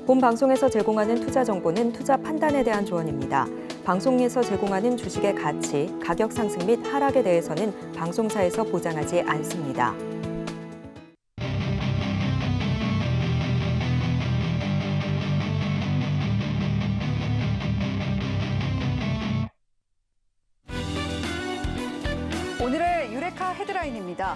본 방송에서 제공하는 투자 정보는 투자 판단에 대한 조언입니다. 방송에서 제공하는 주식의 가치, 가격 상승 및 하락에 대해서는 방송사에서 보장하지 않습니다. 오늘의 유레카 헤드라인입니다.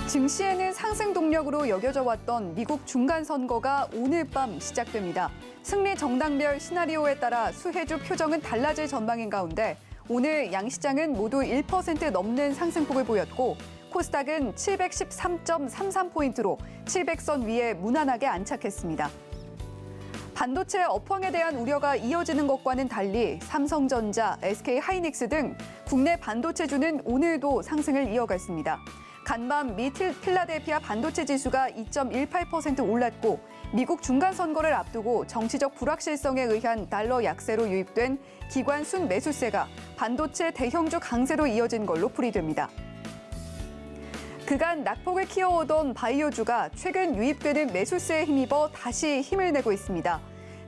증시에는 상승 동력으로 여겨져 왔던 미국 중간선거가 오늘 밤 시작됩니다. 승리 정당별 시나리오에 따라 수혜주 표정은 달라질 전망인 가운데 오늘 양시장은 모두 1% 넘는 상승폭을 보였고 코스닥은 713.33포인트로 700선 위에 무난하게 안착했습니다. 반도체 업황에 대한 우려가 이어지는 것과는 달리 삼성전자, SK하이닉스 등 국내 반도체주는 오늘도 상승을 이어갔습니다. 간밤 미 필라델피아 반도체 지수가 2.18% 올랐고 미국 중간선거를 앞두고 정치적 불확실성에 의한 달러 약세로 유입된 기관 순매수세가 반도체 대형주 강세로 이어진 걸로 풀이됩니다. 그간 낙폭을 키워오던 바이오주가 최근 유입되는 매수세에 힘입어 다시 힘을 내고 있습니다.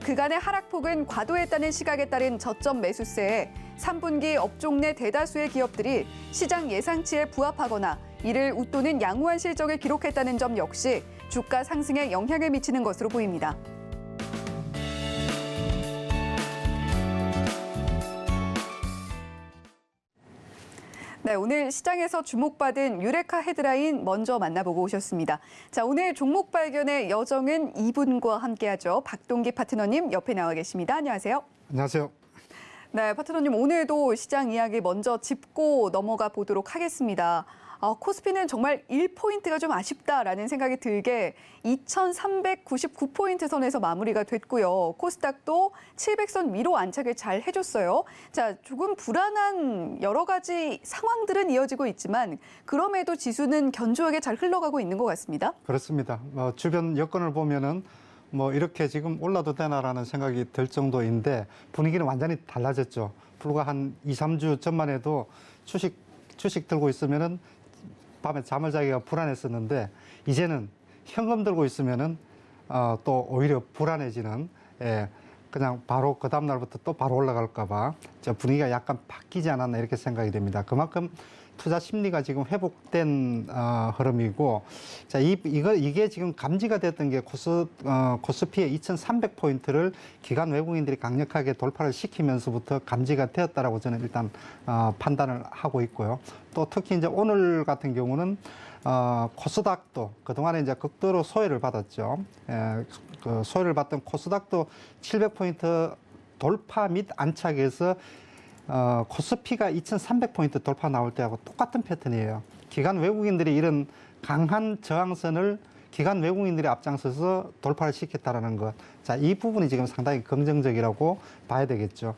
그간의 하락폭은 과도했다는 시각에 따른 저점 매수세에 3분기 업종 내 대다수의 기업들이 시장 예상치에 부합하거나 이를 웃도는 양호한 실적을 기록했다는 점 역시 주가 상승에 영향을 미치는 것으로 보입니다. 네, 오늘 시장에서 주목받은 유레카 헤드라인 먼저 만나보고 오셨습니다. 자, 오늘 종목 발견의 여정은 이분과 함께하죠. 박동기 파트너님 옆에 나와 계십니다. 안녕하세요. 안녕하세요. 네, 파트너님 오늘도 시장 이야기 먼저 짚고 넘어가 보도록 하겠습니다. 코스피는 정말 1포인트가 좀 아쉽다라는 생각이 들게 2,399포인트 선에서 마무리가 됐고요. 코스닥도 700선 위로 안착을 잘 해줬어요. 자, 조금 불안한 여러 가지 상황들은 이어지고 있지만 그럼에도 지수는 견조하게 잘 흘러가고 있는 것 같습니다. 그렇습니다. 주변 여건을 보면은 이렇게 지금 올라도 되나라는 생각이 들 정도인데 분위기는 완전히 달라졌죠. 불과 한 2, 3주 전만 해도 주식 들고 있으면은 밤에 잠을 자기가 불안했었는데 이제는 현금 들고 있으면은 또 오히려 불안해지는, 그냥 바로 그 다음 날부터 또 바로 올라갈까 봐 분위기가 약간 바뀌지 않았나 이렇게 생각이 됩니다. 그만큼 투자 심리가 지금 회복된 흐름이고, 자, 이게 지금 감지가 됐던 게 코스피의 2,300포인트를 기관 외국인들이 강력하게 돌파를 시키면서부터 감지가 되었다라고 저는 일단 판단을 하고 있고요. 또 특히 이제 오늘 같은 경우는 코스닥도 그동안에 이제 극도로 소외를 받았죠. 그 소외를 받던 코스닥도 700포인트 돌파 및 안착에서 코스피가 2,300포인트 돌파 나올 때하고 똑같은 패턴이에요. 기관 외국인들이 이런 강한 저항선을 기관 외국인들이 앞장서서 돌파를 시켰다라는 것. 자, 이 부분이 지금 상당히 긍정적이라고 봐야 되겠죠.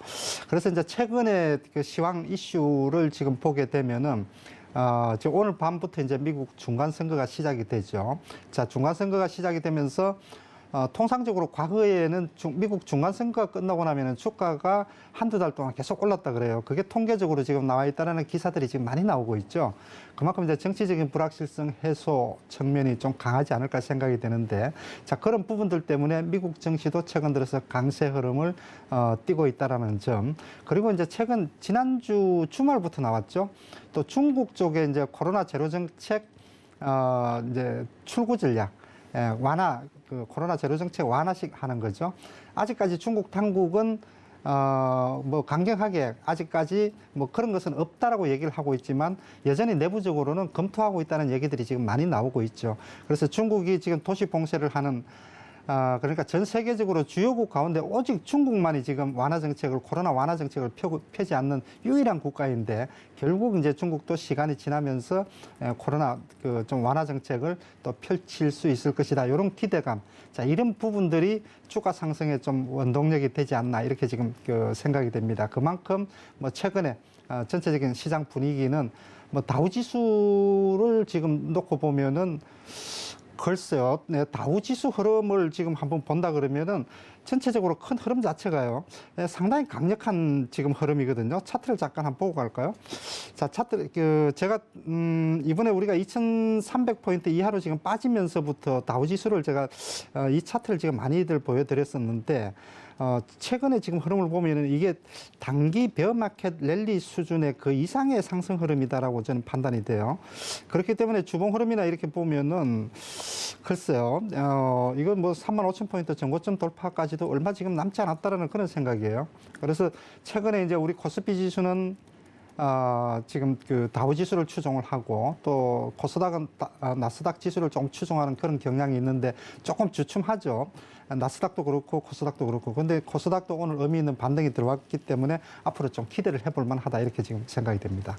그래서 이제 최근에 그 시황 이슈를 지금 보게 되면은 지금 오늘 밤부터 이제 미국 중간선거가 시작이 되죠. 자, 중간선거가 시작이 되면서 통상적으로 과거에는 미국 중간선거가 끝나고 나면은 주가가 한두 달 동안 계속 올랐다 그래요. 그게 통계적으로 지금 나와 있다는 기사들이 지금 많이 나오고 있죠. 그만큼 이제 정치적인 불확실성 해소 측면이 좀 강하지 않을까 생각이 되는데, 자, 그런 부분들 때문에 미국 정시도 최근 들어서 강세 흐름을 띠고 있다라는 점. 그리고 이제 지난주 주말부터 나왔죠. 또 중국 쪽에 이제 코로나 제로 정책 이제 출구 전략 완화, 그 코로나 제로 정책 완화식 하는 거죠. 아직까지 중국 당국은 강경하게 아직까지 그런 것은 없다라고 얘기를 하고 있지만 여전히 내부적으로는 검토하고 있다는 얘기들이 지금 많이 나오고 있죠. 그래서 중국이 지금 도시 봉쇄를 하는, 그러니까 전 세계적으로 주요국 가운데 오직 중국만이 지금 코로나 완화 정책을 펴지 않는 유일한 국가인데, 결국 이제 중국도 시간이 지나면서 코로나 좀 완화 정책을 또 펼칠 수 있을 것이다. 이런 기대감. 자, 이런 부분들이 주가 상승에 좀 원동력이 되지 않나 이렇게 지금 생각이 됩니다. 그만큼 최근에 전체적인 시장 분위기는 다우지수를 지금 놓고 보면은 글쎄요. 네, 다우지수 흐름을 지금 한번 본다 그러면은 전체적으로 큰 흐름 자체가요. 상당히 강력한 지금 흐름이거든요. 차트를 잠깐 한번 보고 갈까요? 자, 차트, 제가, 이번에 우리가 2300포인트 이하로 지금 빠지면서부터 다우지수를 제가, 이 차트를 지금 많이들 보여드렸었는데, 최근에 지금 흐름을 보면은 이게 단기 베어마켓 랠리 수준의 그 이상의 상승 흐름이다라고 저는 판단이 돼요. 그렇기 때문에 주봉 흐름이나 이렇게 보면은 글쎄요, 이건 뭐 35,000포인트 전고점 돌파까지도 얼마 지금 남지 않았다라는 그런 생각이에요. 그래서 최근에 이제 우리 코스피 지수는 지금 그 다우 지수를 추종을 하고 또 코스닥은 나스닥 지수를 좀 추종하는 그런 경향이 있는데 조금 주춤하죠. 나스닥도 그렇고 코스닥도 그렇고. 근데 코스닥도 오늘 의미 있는 반등이 들어왔기 때문에 앞으로 좀 기대를 해볼 만하다 이렇게 지금 생각이 됩니다.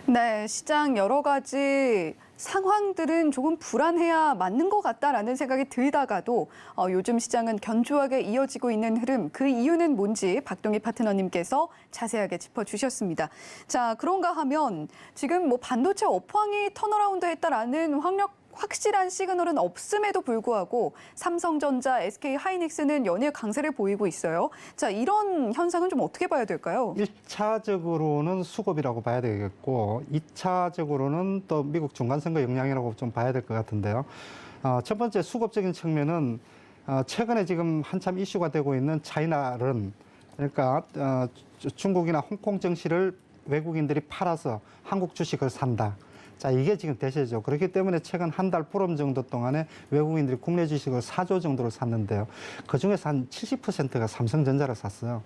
네, 시장 여러 가지 상황들은 조금 불안해야 맞는 것 같다라는 생각이 들다가도 요즘 시장은 견조하게 이어지고 있는 흐름, 그 이유는 뭔지 박동희 파트너님께서 자세하게 짚어주셨습니다. 자, 그런가 하면 지금 뭐 반도체 업황이 턴어라운드 했다라는 확실한 시그널은 없음에도 불구하고 삼성전자, SK하이닉스는 연일 강세를 보이고 있어요. 자, 이런 현상은 좀 어떻게 봐야 될까요? 1차적으로는 수급이라고 봐야 되겠고 2차적으로는 또 미국 중간선거 영향이라고 좀 봐야 될 것 같은데요. 첫 번째 수급적인 측면은 최근에 지금 한참 이슈가 되고 있는 차이나른, 그러니까 중국이나 홍콩 증시를 외국인들이 팔아서 한국 주식을 산다. 자, 이게 지금 대세죠. 그렇기 때문에 최근 한 달 보름 정도 동안에 외국인들이 국내 주식을 4조 정도를 샀는데요. 그 중에서 한 70%가 삼성전자를 샀어요.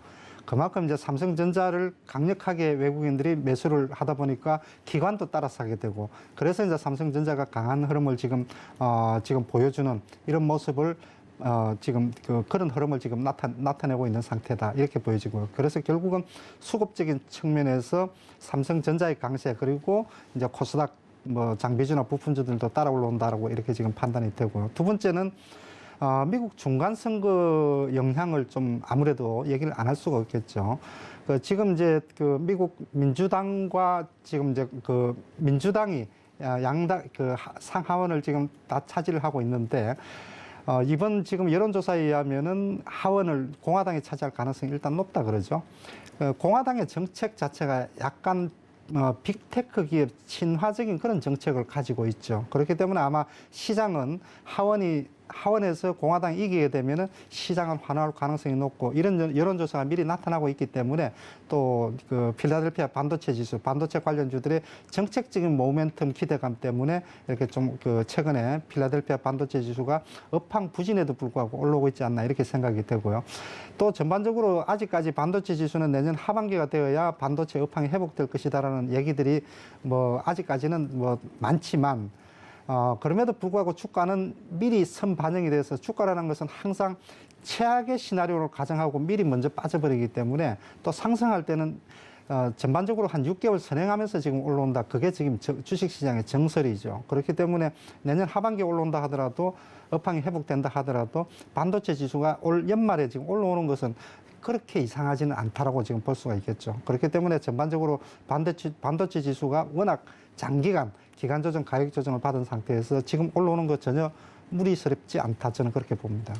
그만큼 이제 삼성전자를 강력하게 외국인들이 매수를 하다 보니까 기관도 따라 사게 되고, 그래서 이제 삼성전자가 강한 흐름을 지금 보여주는 이런 모습을 지금 그런 흐름을 지금 나타내고 있는 상태다 이렇게 보여지고요. 그래서 결국은 수급적인 측면에서 삼성전자의 강세, 그리고 이제 코스닥 뭐 장비주나 부품주들도 따라 올라온다라고 이렇게 지금 판단이 되고요. 두 번째는 미국 중간선거 영향을 좀 아무래도 얘기를 안 할 수가 없겠죠. 지금 이제 미국 민주당과 지금 이제 민주당이 양당 상하원을 지금 다 차지를 하고 있는데, 이번 지금 여론조사에 의하면은 하원을 공화당이 차지할 가능성이 일단 높다 그러죠. 공화당의 정책 자체가 약간 빅테크 기업 친화적인 그런 정책을 가지고 있죠. 그렇기 때문에 아마 시장은 하원에서 공화당이 이기게 되면은 시장은 환호할 가능성이 높고, 이런 여론조사가 미리 나타나고 있기 때문에 또 필라델피아 반도체 지수, 반도체 관련주들의 정책적인 모멘텀 기대감 때문에 이렇게 좀 최근에 필라델피아 반도체 지수가 업황 부진에도 불구하고 올라오고 있지 않나 이렇게 생각이 되고요. 또 전반적으로 아직까지 반도체 지수는 내년 하반기가 되어야 반도체 업황이 회복될 것이다라는 얘기들이 뭐 아직까지는 뭐 많지만, 그럼에도 불구하고 주가는 미리 선반영이 돼서, 주가라는 것은 항상 최악의 시나리오를 가정하고 미리 먼저 빠져버리기 때문에 또 상승할 때는 전반적으로 한 6개월 선행하면서 지금 올라온다. 그게 지금 주식시장의 정설이죠. 그렇기 때문에 내년 하반기에 올라온다 하더라도, 업황이 회복된다 하더라도 반도체 지수가 올 연말에 지금 올라오는 것은 그렇게 이상하지는 않다라고 지금 볼 수가 있겠죠. 그렇기 때문에 전반적으로 반도체 지수가 워낙 장기간 기간 조정, 가격 조정을 받은 상태에서 지금 올라오는 것 전혀 무리스럽지 않다, 저는 그렇게 봅니다.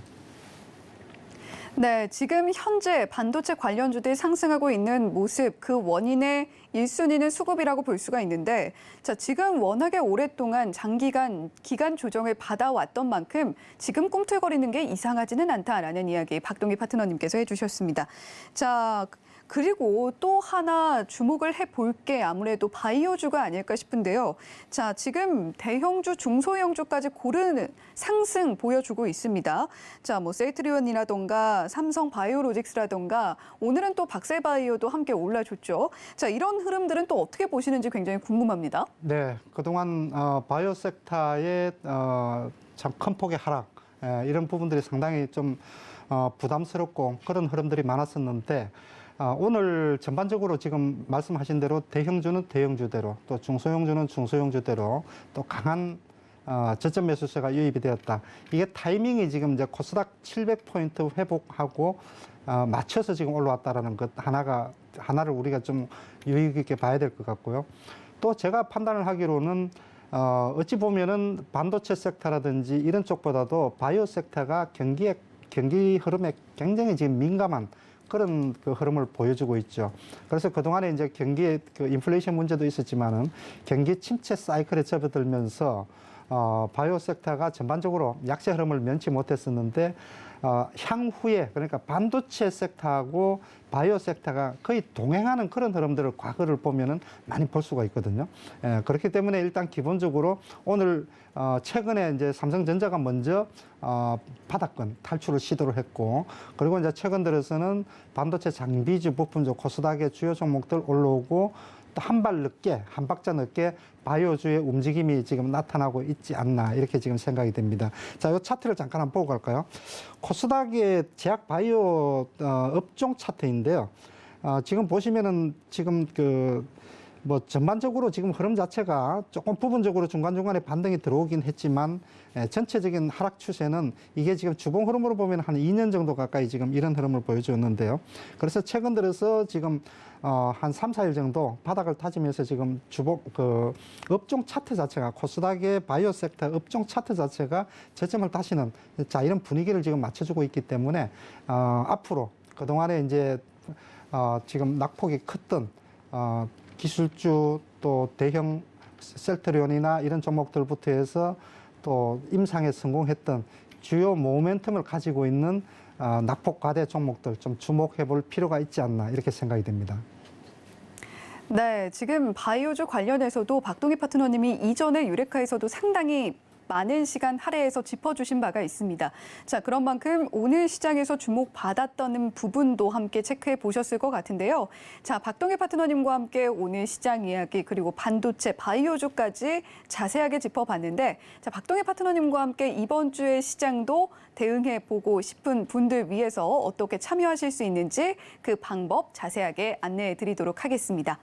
네, 지금 현재 반도체 관련주들이 상승하고 있는 모습, 그 원인의 1순위는 수급이라고 볼 수가 있는데, 자, 지금 워낙에 오랫동안 장기간 기간 조정을 받아왔던 만큼 지금 꿈틀거리는 게 이상하지는 않다라는 이야기 박동희 파트너님께서 해주셨습니다. 자, 그리고 또 하나 주목을 해볼 게 아무래도 바이오주가 아닐까 싶은데요. 자, 지금 대형주, 중소형주까지 고른 상승 보여주고 있습니다. 자, 뭐 셀트리온이라던가 삼성 바이오로직스라던가 오늘은 또 박셀바이오도 함께 올라줬죠. 자, 이런 흐름들은 또 어떻게 보시는지 굉장히 궁금합니다. 네, 그동안 바이오 섹터의 참 큰 폭의 하락, 이런 부분들이 상당히 좀 부담스럽고 그런 흐름들이 많았었는데, 오늘 전반적으로 지금 말씀하신 대로 대형주는 대형주대로, 또 중소형주는 중소형주대로 또 강한 저점 매수세가 유입이 되었다. 이게 타이밍이 지금 이제 코스닥 700포인트 회복하고 맞춰서 지금 올라왔다라는 것 하나를 우리가 좀 유의 깊게 봐야 될 것 같고요. 또 제가 판단을 하기로는 어찌 보면은 반도체 섹터라든지 이런 쪽보다도 바이오 섹터가 경기 흐름에 굉장히 지금 민감한 그런 그 흐름을 보여주고 있죠. 그래서 그동안에 이제 경기에 그 인플레이션 문제도 있었지만은 경기 침체 사이클에 접어들면서 바이오 섹터가 전반적으로 약세 흐름을 면치 못했었는데 향후에 그러니까 반도체 섹터하고 바이오 섹터가 거의 동행하는 그런 흐름들을 과거를 보면은 많이 볼 수가 있거든요. 그렇기 때문에 일단 기본적으로 오늘 최근에 이제 삼성전자가 먼저 바닥권 탈출을 시도를 했고, 그리고 이제 최근 들어서는 반도체 장비주 부품주 코스닥의 주요 종목들 올라오고 또 한 발 늦게 한 박자 늦게 바이오주의 움직임이 지금 나타나고 있지 않나 이렇게 지금 생각이 됩니다. 자, 이 차트를 잠깐 한번 보고 갈까요? 코스닥의 제약 바이오 업종 차트인데요. 지금 보시면은 지금 뭐 전반적으로 지금 흐름 자체가 조금 부분적으로 중간중간에 반등이 들어오긴 했지만 전체적인 하락 추세는 이게 지금 주봉 흐름으로 보면 한 2년 정도 가까이 지금 이런 흐름을 보여주었는데요. 그래서 최근 들어서 지금 한 3, 4일 정도 바닥을 다지면서 지금 업종 차트 자체가 코스닥의 바이오 섹터 업종 차트 자체가 저점을 다시는 자 이런 분위기를 지금 맞춰주고 있기 때문에 앞으로 그동안에 이제 지금 낙폭이 컸던 기술주 또 대형 셀트리온이나 이런 종목들부터 해서 또 임상에 성공했던 주요 모멘텀을 가지고 있는 낙폭 과대 종목들 좀 주목해 볼 필요가 있지 않나 이렇게 생각이 됩니다. 네, 지금 바이오주 관련해서도 박동희 파트너님이 이전에 유레카에서도 상당히 많은 시간 할애해서 짚어주신 바가 있습니다. 자, 그런 만큼 오늘 시장에서 주목받았던 부분도 함께 체크해 보셨을 것 같은데요. 자, 박동희 파트너님과 함께 오늘 시장 이야기 그리고 반도체, 바이오주까지 자세하게 짚어봤는데, 자, 박동희 파트너님과 함께 이번 주의 시장도 대응해 보고 싶은 분들 위해서 어떻게 참여하실 수 있는지 그 방법 자세하게 안내해 드리도록 하겠습니다.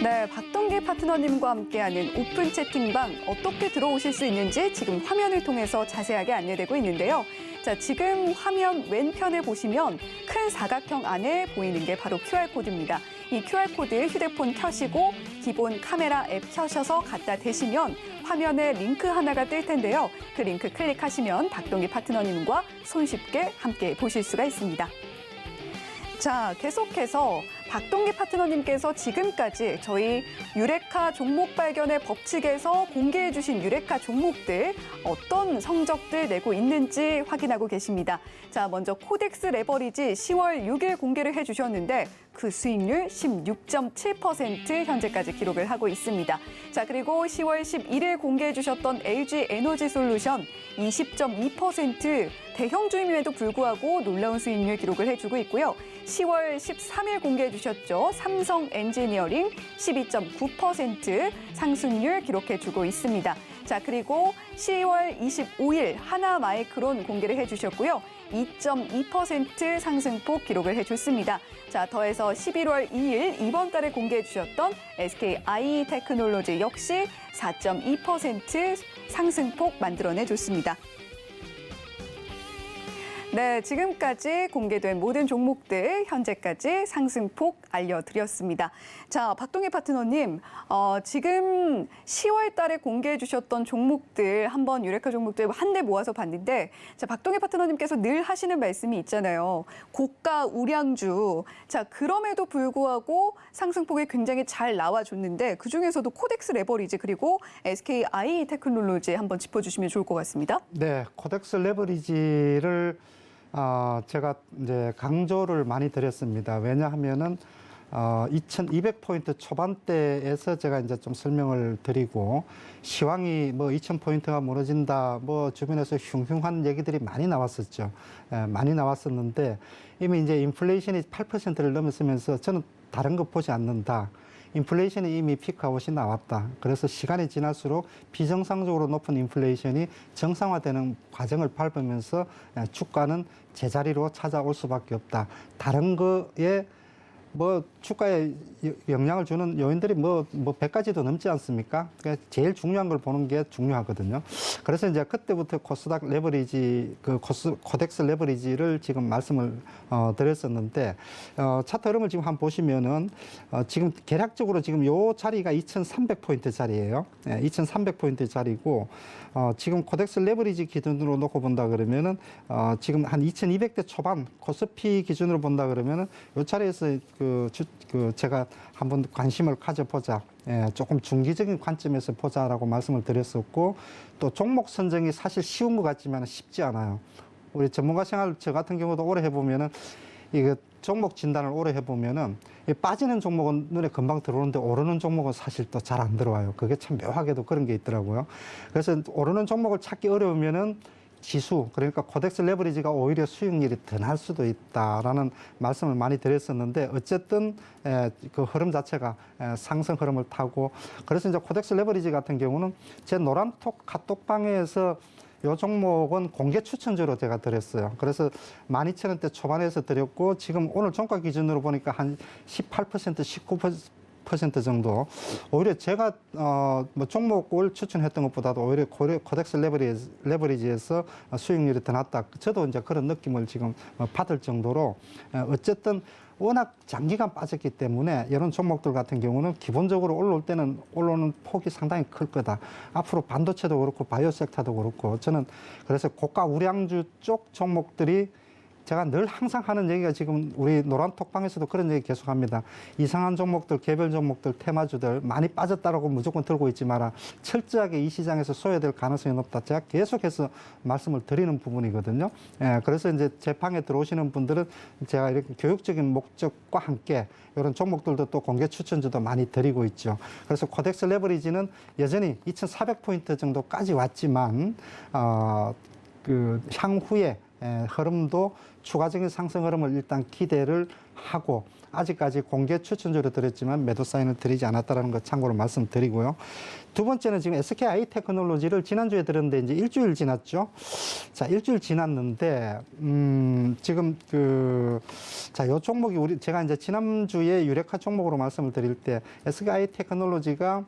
네, 박동기 파트너님과 함께하는 오픈 채팅방 어떻게 들어오실 수 있는지 지금 화면을 통해서 자세하게 안내되고 있는데요. 자, 지금 화면 왼편에 보시면 큰 사각형 안에 보이는 게 바로 QR코드입니다. 이 QR코드 휴대폰 켜시고 기본 카메라 앱 켜셔서 갖다 대시면 화면에 링크 하나가 뜰 텐데요. 그 링크 클릭하시면 박동기 파트너님과 손쉽게 함께 보실 수가 있습니다. 자, 계속해서 박동기 파트너님께서 지금까지 저희 유레카 종목 발견의 법칙에서 공개해 주신 유레카 종목들 어떤 성적들 내고 있는지 확인하고 계십니다. 자, 먼저 코덱스 레버리지 10월 6일 공개를 해 주셨는데 그 수익률 16.7% 현재까지 기록을 하고 있습니다. 자, 그리고 10월 11일 공개해 주셨던 LG 에너지 솔루션 20.2% 대형 주임임에도 불구하고 놀라운 수익률 기록을 해주고 있고요. 10월 13일 공개해 주셨죠. 삼성 엔지니어링 12.9% 상승률 기록해주고 있습니다. 자, 그리고 10월 25일 하나마이크론 공개를 해주셨고요. 2.2% 상승폭 기록을 해줬습니다. 자, 더해서 11월 2일 이번 달에 공개해 주셨던 SKI 테크놀로지 역시 4.2% 상승폭 만들어내줬습니다. 네, 지금까지 공개된 모든 종목들 현재까지 상승폭 알려드렸습니다. 자, 박동희 파트너님, 지금 10월 달에 공개해 주셨던 종목들 한번 유레카 종목들 한데 모아서 봤는데, 자, 박동희 파트너님께서 늘 하시는 말씀이 있잖아요. 고가 우량주. 자, 그럼에도 불구하고 상승폭이 굉장히 잘 나와줬는데 그중에서도 코덱스 레버리지 그리고 SKI 테크놀로지 한번 짚어주시면 좋을 것 같습니다. 네, 코덱스 레버리지를 제가 이제 강조를 많이 드렸습니다. 왜냐하면은 2200포인트 초반대에서 제가 이제 좀 설명을 드리고 시황이 뭐 2000포인트가 무너진다 뭐 주변에서 흉흉한 얘기들이 많이 나왔었죠. 많이 나왔었는데 이미 이제 인플레이션이 8%를 넘었으면서 저는 다른 거 보지 않는다. 인플레이션이 이미 피크아웃이 나왔다. 그래서 시간이 지날수록 비정상적으로 높은 인플레이션이 정상화되는 과정을 밟으면서 주가는 제자리로 찾아올 수밖에 없다. 다른 거에 뭐 주가에 영향을 주는 요인들이 뭐 100가지도 넘지 않습니까? 그러니까 제일 중요한 걸 보는 게 중요하거든요. 그래서 이제 그때부터 코스닥 레버리지, 코덱스 레버리지를 지금 말씀을 드렸었는데, 차트 흐름을 지금 한번 보시면은, 지금 계략적으로 지금 요 자리가 2,300포인트 자리예요. 2,300포인트 자리고, 지금 코덱스 레버리지 기준으로 놓고 본다 그러면은, 지금 한 2,200대 초반 코스피 기준으로 본다 그러면은 요 자리에서 제가 한번 관심을 가져보자. 조금 중기적인 관점에서 보자라고 말씀을 드렸었고, 또 종목 선정이 사실 쉬운 것 같지만 쉽지 않아요. 우리 전문가 생활 저 같은 경우도 오래 해보면은 이게 종목 진단을 오래 해보면은 빠지는 종목은 눈에 금방 들어오는데 오르는 종목은 사실 또 잘 안 들어와요. 그게 참 묘하게도 그런 게 있더라고요. 그래서 오르는 종목을 찾기 어려우면은 지수, 그러니까 코덱스 레버리지가 오히려 수익률이 더 날 수도 있다라는 말씀을 많이 드렸었는데, 어쨌든 그 흐름 자체가 상승 흐름을 타고, 그래서 이제 코덱스 레버리지 같은 경우는 제 노란톡 카톡방에서 요 종목은 공개 추천주로 제가 드렸어요. 그래서 12,000원대 초반에서 드렸고, 지금 오늘 종가 기준으로 보니까 한 18%, 19% 정도. 오히려 제가 뭐 종목을 추천했던 것보다도 오히려 코덱스 레버리지에서 수익률이 더 낮다. 저도 이제 그런 느낌을 지금 받을 정도로, 어쨌든 워낙 장기간 빠졌기 때문에 이런 종목들 같은 경우는 기본적으로 올라올 때는 올라오는 폭이 상당히 클 거다. 앞으로 반도체도 그렇고 바이오 섹터도 그렇고, 저는 그래서 고가 우량주 쪽 종목들이, 제가 늘 항상 하는 얘기가, 지금 우리 노란톡방에서도 그런 얘기 계속합니다. 이상한 종목들, 개별 종목들, 테마주들 많이 빠졌다라고 무조건 들고 있지 마라. 철저하게 이 시장에서 소외될 가능성이 높다. 제가 계속해서 말씀을 드리는 부분이거든요. 그래서 이제 제 방에 들어오시는 분들은 제가 이렇게 교육적인 목적과 함께 이런 종목들도 또 공개 추천주도 많이 드리고 있죠. 그래서 코덱스 레버리지는 여전히 2,400포인트 정도까지 왔지만, 향후에 흐름도 추가적인 상승 흐름을 일단 기대를 하고, 아직까지 공개 추천주로 드렸지만 매도 사인을 드리지 않았다는 거 참고로 말씀드리고요. 두 번째는 지금 SKI 테크놀로지를 지난주에 드렸는데 이제 일주일 지났죠. 자, 일주일 지났는데, 지금 요 종목이 제가 이제 지난주에 유력한 종목으로 말씀을 드릴 때 SKI 테크놀로지가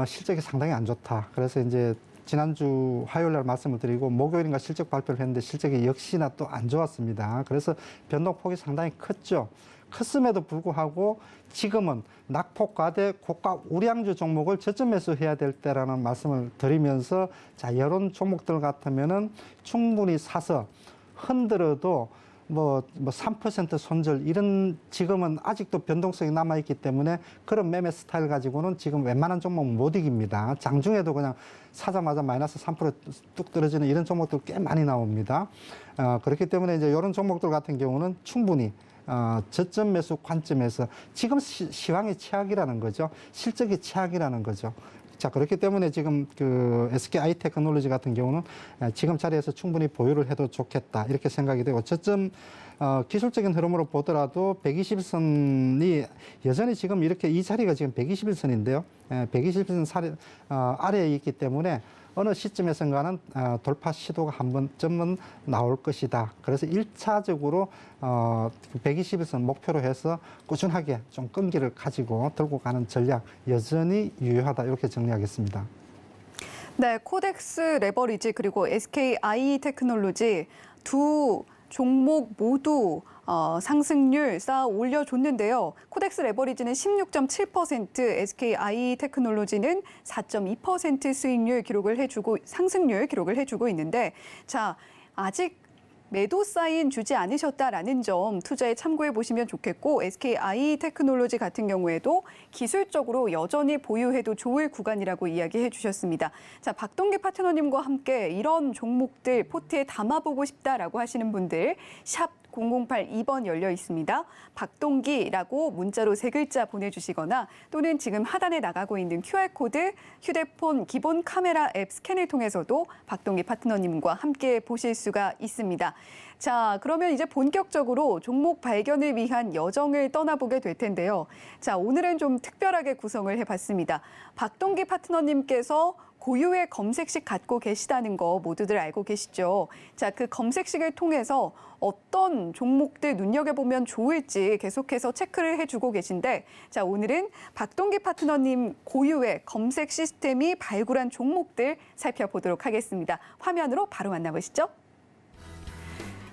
실적이 상당히 안 좋다. 그래서 이제 지난주 화요일 날 말씀을 드리고, 목요일인가 실적 발표를 했는데 실적이 역시나 또 안 좋았습니다. 그래서 변동폭이 상당히 컸죠. 컸음에도 불구하고 지금은 낙폭 과대 고가 우량주 종목을 저점 매수해야 될 때라는 말씀을 드리면서, 자, 이런 종목들 같으면은 충분히 사서 흔들어도 뭐 3% 손절, 이런, 지금은 아직도 변동성이 남아있기 때문에 그런 매매 스타일 가지고는 지금 웬만한 종목 못 이깁니다. 장중에도 그냥 사자마자 마이너스 3%뚝 떨어지는 이런 종목들 꽤 많이 나옵니다. 그렇기 때문에 이제 이런 종목들 같은 경우는 충분히 저점 매수 관점에서 지금 시황이 최악이라는 거죠. 실적이 최악이라는 거죠. 자, 그렇기 때문에 지금 SKI 테크놀로지 같은 경우는 지금 자리에서 충분히 보유를 해도 좋겠다, 이렇게 생각이 되고, 저점 기술적인 흐름으로 보더라도 121선이 여전히 지금 이렇게, 이 자리가 지금 121선인데요. 121선 아래에 있기 때문에 어느 시점에선가는 돌파 시도가 한 번쯤은 나올 것이다. 그래서 1차적으로 121선 목표로 해서 꾸준하게 좀 끈기를 가지고 들고 가는 전략 여전히 유효하다, 이렇게 정리하겠습니다. 네, 코덱스 레버리지 그리고 SKI 테크놀로지 두 종목 모두 상승률 쌓아 올려줬는데요. 코덱스 레버리지는 16.7%, SKI 테크놀로지는 4.2% 수익률 기록을 해주고, 상승률 기록을 해주고 있는데, 자, 아직 매도 사인 주지 않으셨다라는 점 투자에 참고해 보시면 좋겠고, SKI 테크놀로지 같은 경우에도 기술적으로 여전히 보유해도 좋을 구간이라고 이야기해 주셨습니다. 자, 박동기 파트너님과 함께 이런 종목들 포트에 담아보고 싶다라고 하시는 분들 샵 008-2번 열려 있습니다. 박동기라고 문자로 3글자 보내주시거나, 또는 지금 하단에 나가고 있는 QR코드, 휴대폰 기본 카메라 앱 스캔을 통해서도 박동기 파트너님과 함께 보실 수가 있습니다. 자, 그러면 이제 본격적으로 종목 발견을 위한 여정을 떠나보게 될 텐데요. 자, 오늘은 좀 특별하게 구성을 해봤습니다. 박동기 파트너님께서 고유의 검색식 갖고 계시다는 거 모두들 알고 계시죠? 자, 그 검색식을 통해서 어떤 종목들 눈여겨보면 좋을지 계속해서 체크를 해주고 계신데, 자, 오늘은 박동기 파트너님 고유의 검색 시스템이 발굴한 종목들 살펴보도록 하겠습니다. 화면으로 바로 만나보시죠.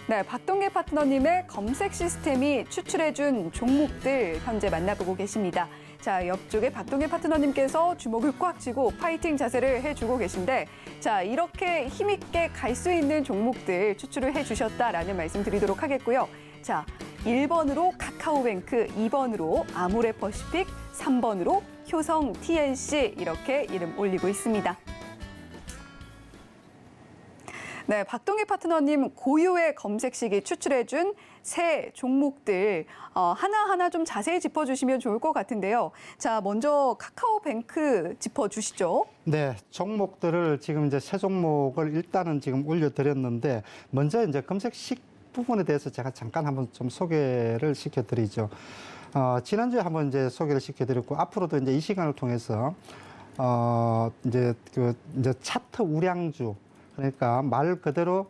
네, 박동기 파트너님의 검색 시스템이 추출해준 종목들 현재 만나보고 계십니다. 자, 옆쪽에 박동기 파트너님께서 주먹을 꽉 쥐고 파이팅 자세를 해주고 계신데, 자, 이렇게 힘있게 갈 수 있는 종목들 추출을 해주셨다라는 말씀 드리도록 하겠고요. 자, 1번으로 카카오뱅크, 2번으로 아모레퍼시픽, 3번으로 효성 TNC 이렇게 이름 올리고 있습니다. 네, 박동희 파트너님 고유의 검색식이 추출해준 새 종목들 하나하나 좀 자세히 짚어주시면 좋을 것 같은데요. 자, 먼저 카카오뱅크 짚어주시죠. 네, 종목들을 지금 이제 새 종목을 일단은 지금 올려드렸는데, 먼저 이제 검색식 부분에 대해서 제가 잠깐 한번 좀 소개를 시켜드리죠. 지난주에 한번 이제 소개를 시켜드렸고, 앞으로도 이제 이 시간을 통해서 이제 차트 우량주, 그러니까 말 그대로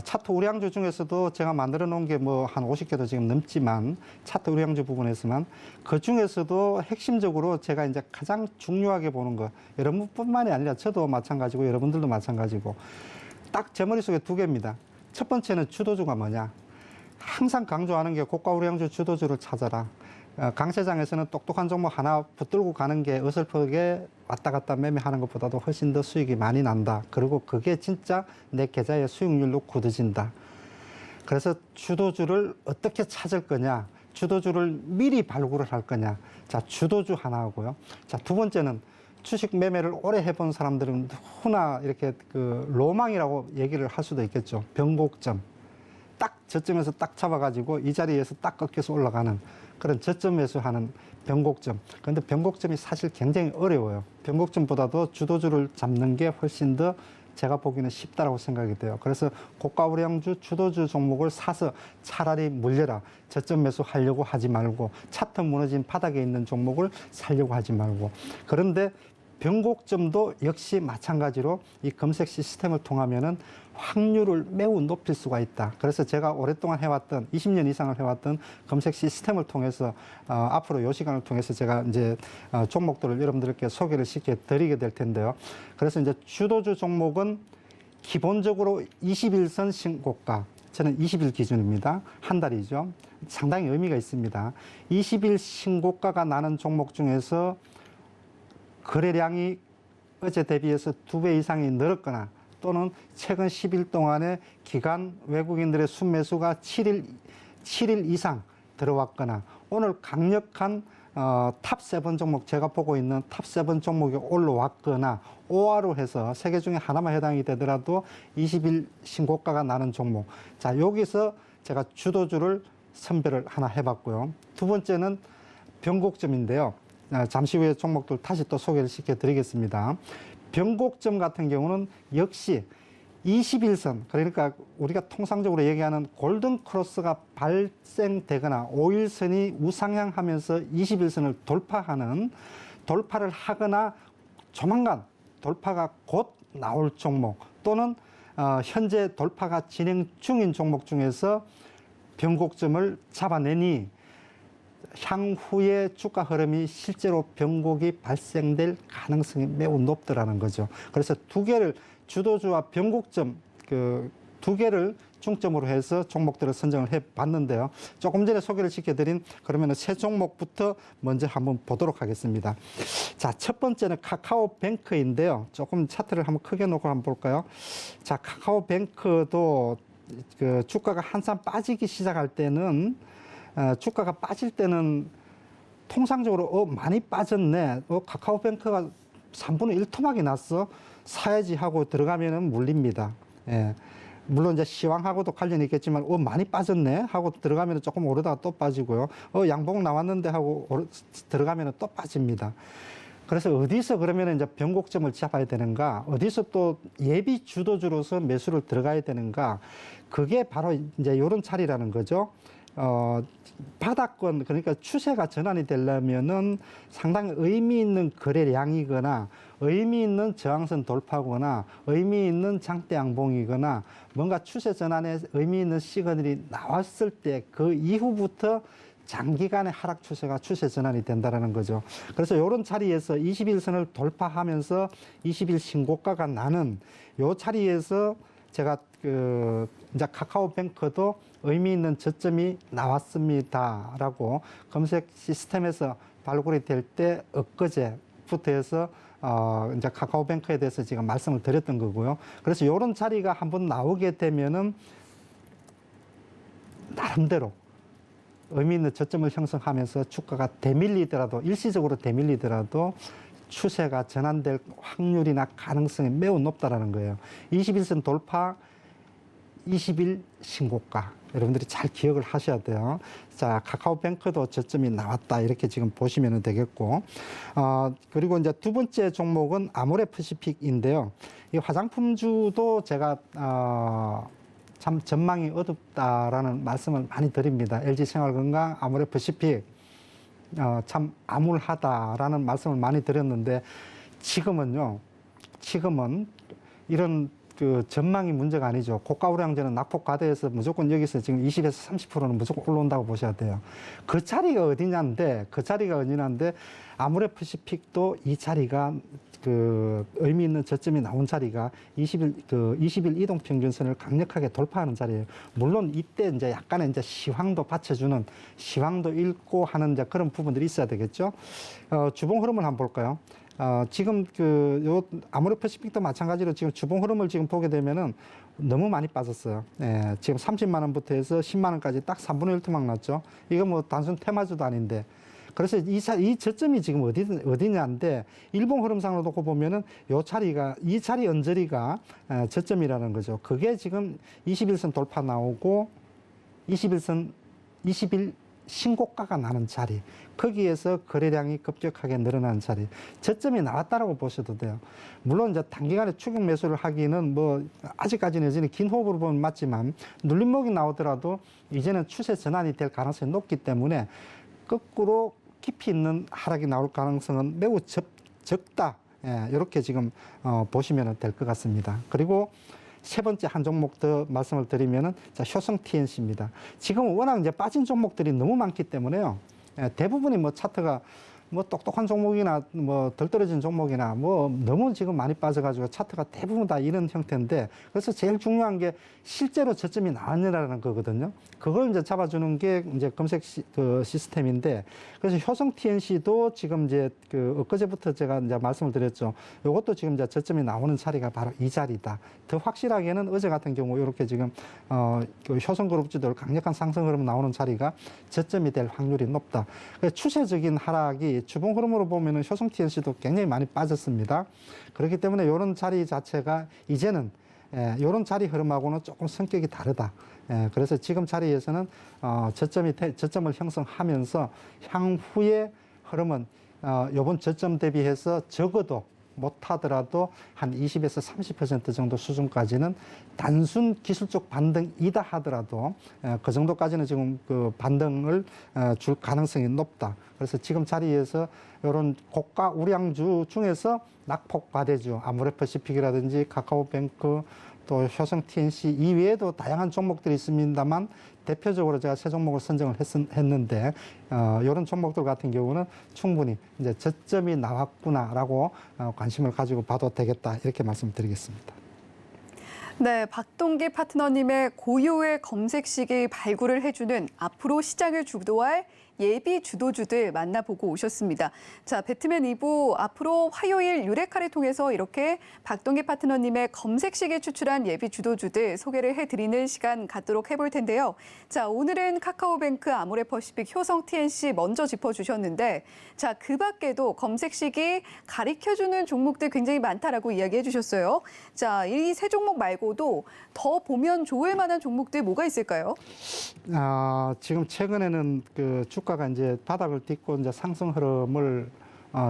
차트 우량주 중에서도 제가 만들어 놓은 게 뭐 한 50개도 지금 넘지만, 차트 우량주 부분에서만 그 중에서도 핵심적으로 제가 이제 가장 중요하게 보는 거, 여러분뿐만이 아니라 저도 마찬가지고 여러분들도 마찬가지고 딱 제 머릿속에 두 개입니다. 첫 번째는 주도주가 뭐냐. 항상 강조하는 게 고가 우량주 주도주를 찾아라. 강세장에서는 똑똑한 종목 하나 붙들고 가는 게 어설프게 왔다 갔다 매매하는 것보다도 훨씬 더 수익이 많이 난다. 그리고 그게 진짜 내 계좌의 수익률로 굳어진다. 그래서 주도주를 어떻게 찾을 거냐, 주도주를 미리 발굴을 할 거냐. 자, 주도주 하나 하고요. 자, 두 번째는 주식 매매를 오래 해본 사람들은 누구나 이렇게 그 로망이라고 얘기를 할 수도 있겠죠. 변곡점. 딱 저점에서 딱 잡아가지고 이 자리에서 딱 꺾여서 올라가는 그런 저점 매수하는 변곡점. 그런데 변곡점이 사실 굉장히 어려워요. 변곡점보다도 주도주를 잡는 게 훨씬 더 제가 보기에는 쉽다라고 생각이 돼요. 그래서 고가 우량주 주도주 종목을 사서 차라리 물려라. 저점 매수하려고 하지 말고, 차트 무너진 바닥에 있는 종목을 살려고 하지 말고. 그런데 변곡점도 역시 마찬가지로 이 검색 시스템을 통하면은 확률을 매우 높일 수가 있다. 그래서 제가 오랫동안 해왔던 20년 이상을 해왔던 검색 시스템을 통해서 앞으로 이 시간을 통해서 제가 이제 종목들을 여러분들께 소개를 시켜드리게 될 텐데요. 그래서 이제 주도주 종목은 기본적으로 21선 신고가, 저는 20일 기준입니다. 한 달이죠. 상당히 의미가 있습니다. 20일 신고가가 나는 종목 중에서 거래량이 어제 대비해서 2배 이상이 늘었거나, 또는 최근 10일 동안에 기관 외국인들의 순매수가 7일 이상 들어왔거나, 오늘 강력한 탑7 종목, 제가 보고 있는 탑7 종목이 올라왔거나, OR로 해서 세 개 중에 하나만 해당이 되더라도 20일 신고가가 나는 종목. 자, 여기서 제가 주도주를 선별을 하나 해봤고요. 두 번째는 변곡점인데요. 잠시 후에 종목들 다시 또 소개를 시켜드리겠습니다. 변곡점 같은 경우는 역시 21선, 그러니까 우리가 통상적으로 얘기하는 골든 크로스가 발생되거나 5일선이 우상향하면서 21선을 돌파를 하거나 조만간 돌파가 곧 나올 종목, 또는 현재 돌파가 진행 중인 종목 중에서 변곡점을 잡아내니 향후의 주가 흐름이 실제로 변곡이 발생될 가능성이 매우 높더라는 거죠. 그래서 두 개를, 주도주와 변곡점, 그 두 개를 중점으로 해서 종목들을 선정을 해 봤는데요. 조금 전에 소개를 시켜드린 그러면 세 종목부터 먼저 한번 보도록 하겠습니다. 자, 첫 번째는 카카오뱅크인데요. 조금 차트를 한번 크게 놓고 한번 볼까요? 자, 카카오뱅크도 그 주가가 한참 빠지기 시작할 때는, 주가가 빠질 때는 통상적으로 많이 빠졌네, 카카오뱅크가 3분의 1 토막이 났어, 사야지 하고 들어가면은 물립니다. 예. 물론 이제 시황하고도 관련이 있겠지만 많이 빠졌네 하고 들어가면 조금 오르다가 또 빠지고요. 양봉 나왔는데 하고 들어가면 또 빠집니다. 그래서 어디서 그러면 이제 변곡점을 잡아야 되는가, 어디서 또 예비 주도주로서 매수를 들어가야 되는가, 그게 바로 이제 이런 자리라는 거죠. 바닥권, 그러니까 추세가 전환이 되려면은 상당히 의미 있는 거래량이거나 의미 있는 저항선 돌파거나 의미 있는 장대 양봉이거나 뭔가 추세 전환에 의미 있는 시그널이 나왔을 때 그 이후부터 장기간의 하락 추세가 추세 전환이 된다라는 거죠. 그래서 이런 자리에서 21선을 돌파하면서 20일 신고가가 나는 요 자리에서 제가 이제 카카오뱅크도 의미 있는 저점이 나왔습니다라고 검색 시스템에서 발굴이 될 때 엊그제부터 해서 이제 카카오뱅크에 대해서 지금 말씀을 드렸던 거고요. 그래서 이런 자리가 한번 나오게 되면은 나름대로 의미 있는 저점을 형성하면서 주가가 대밀리더라도 일시적으로 대밀리더라도 추세가 전환될 확률이나 가능성이 매우 높다라는 거예요. 21선 돌파, 20일 신고가. 여러분들이 잘 기억을 하셔야 돼요. 자, 카카오뱅크도 저점이 나왔다. 이렇게 지금 보시면 되겠고. 그리고 이제 두 번째 종목은 아모레퍼시픽인데요. 이 화장품주도 제가, 참 전망이 어둡다라는 말씀을 많이 드립니다. LG생활건강, 아모레퍼시픽 참 암울하다라는 말씀을 많이 드렸는데 지금은 이런 그 전망이 문제가 아니죠. 고가 우량주는 낙폭 과대해서 무조건 여기서 지금 20에서 30%는 무조건 올라온다고 보셔야 돼요. 그 자리가 어디냐인데 아모레퍼시픽도 이 자리가 그 의미 있는 저점이 나온 자리가 20일 이동 평균선을 강력하게 돌파하는 자리예요. 물론 이때 이제 약간의 이제 시황도 받쳐주는 시황도 읽고 하는 이제 그런 부분들이 있어야 되겠죠. 주봉 흐름을 한번 볼까요? 지금 요 아모레퍼시픽도 마찬가지로 지금 주봉 흐름을 지금 보게 되면은 너무 많이 빠졌어요. 예, 지금 30만 원부터 해서 10만 원까지 딱 3분의 1 토막 났죠. 이거 뭐 단순 테마주도 아닌데. 그래서 이 저점이 지금 어디냐인데 일봉 흐름상으로 놓고 보면은 이 자리 언저리가 저점이라는 거죠. 그게 지금 21선 돌파 나오고 20일 신고가가 나는 자리, 거기에서 거래량이 급격하게 늘어나는 자리, 저점이 나왔다라고 보셔도 돼요. 물론 이제 단기간에 추격 매수를 하기는 뭐 아직까지는 여전히 긴 호흡으로 보면 맞지만 눌림목이 나오더라도 이제는 추세 전환이 될 가능성이 높기 때문에 거꾸로 깊이 있는 하락이 나올 가능성은 매우 적다. 예, 이렇게 지금 보시면 될 것 같습니다. 그리고 세 번째 한 종목 더 말씀을 드리면은 자, 효성 TNC입니다. 지금 워낙 이제 빠진 종목들이 너무 많기 때문에요. 예, 대부분이 뭐 차트가 뭐 똑똑한 종목이나 뭐 덜 떨어진 종목이나 뭐 너무 지금 많이 빠져가지고 차트가 대부분 다 이런 형태인데 그래서 제일 중요한 게 실제로 저점이 나왔느냐라는 거거든요. 그걸 이제 잡아주는 게 이제 검색 시스템인데 그래서 효성 TNC도 지금 이제 엊그제부터 제가 이제 말씀을 드렸죠. 이것도 지금 이제 저점이 나오는 자리가 바로 이 자리다. 더 확실하게는 어제 같은 경우 이렇게 지금 효성그룹주들 강력한 상승 흐름 나오는 자리가 저점이 될 확률이 높다. 추세적인 하락이 주봉 흐름으로 보면은 효성 TNC도 굉장히 많이 빠졌습니다. 그렇기 때문에 이런 자리 자체가 이제는 이런 자리 흐름하고는 조금 성격이 다르다. 그래서 지금 자리에서는 저점을 형성하면서 향후의 흐름은 이번 저점 대비해서 적어도 못하더라도 한 20에서 30% 정도 수준까지는 단순 기술적 반등이다 하더라도 그 정도까지는 지금 그 반등을 줄 가능성이 높다. 그래서 지금 자리에서 이런 고가 우량주 중에서 낙폭 과대주, 아모레퍼시픽이라든지 카카오뱅크 또 효성 TNC 이외에도 다양한 종목들이 있습니다만 대표적으로 제가 세 종목을 선정을 했는데 이런 종목들 같은 경우는 충분히 이제 저점이 나왔구나라고 관심을 가지고 봐도 되겠다 이렇게 말씀드리겠습니다. 네, 박동기 파트너님의 고유의 검색식이 발굴을 해주는 앞으로 시장을 주도할 예비 주도주들 만나보고 오셨습니다. 자, 배트맨 2부 앞으로 화요일 유레카를 통해서 이렇게 박동기 파트너님의 검색식에 추출한 예비 주도주들 소개를 해드리는 시간 갖도록 해볼 텐데요. 자, 오늘은 카카오뱅크, 아모레퍼시픽, 효성 TNC 먼저 짚어주셨는데 자, 그 밖에도 검색식이 가리켜주는 종목들 굉장히 많다라고 이야기해 주셨어요. 자, 이 세 종목 말고도 더 보면 좋을 만한 종목들 뭐가 있을까요? 지금 최근에는 그 주가가 이제 바닥을 딛고 이제 상승 흐름을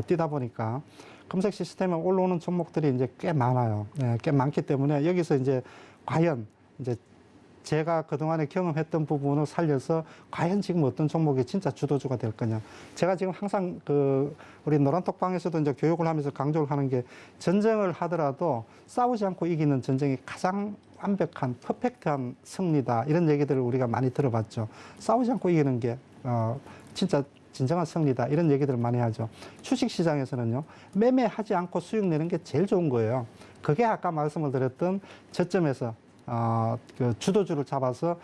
띄다 보니까 검색 시스템에 올라오는 종목들이 이제 꽤 많아요. 꽤 많기 때문에 여기서 이제 과연 이제 제가 그동안에 경험했던 부분을 살려서 과연 지금 어떤 종목이 진짜 주도주가 될 거냐. 제가 지금 항상 우리 노란톡방에서도 이제 교육을 하면서 강조를 하는 게 전쟁을 하더라도 싸우지 않고 이기는 전쟁이 가장 완벽한 퍼펙트한 승리다. 이런 얘기들을 우리가 많이 들어봤죠. 싸우지 않고 이기는 게 진짜 진정한 승리다. 이런 얘기들을 많이 하죠. 주식시장에서는요. 매매하지 않고 수익 내는 게 제일 좋은 거예요. 그게 아까 말씀을 드렸던 저점에서 그 주도주를 잡아서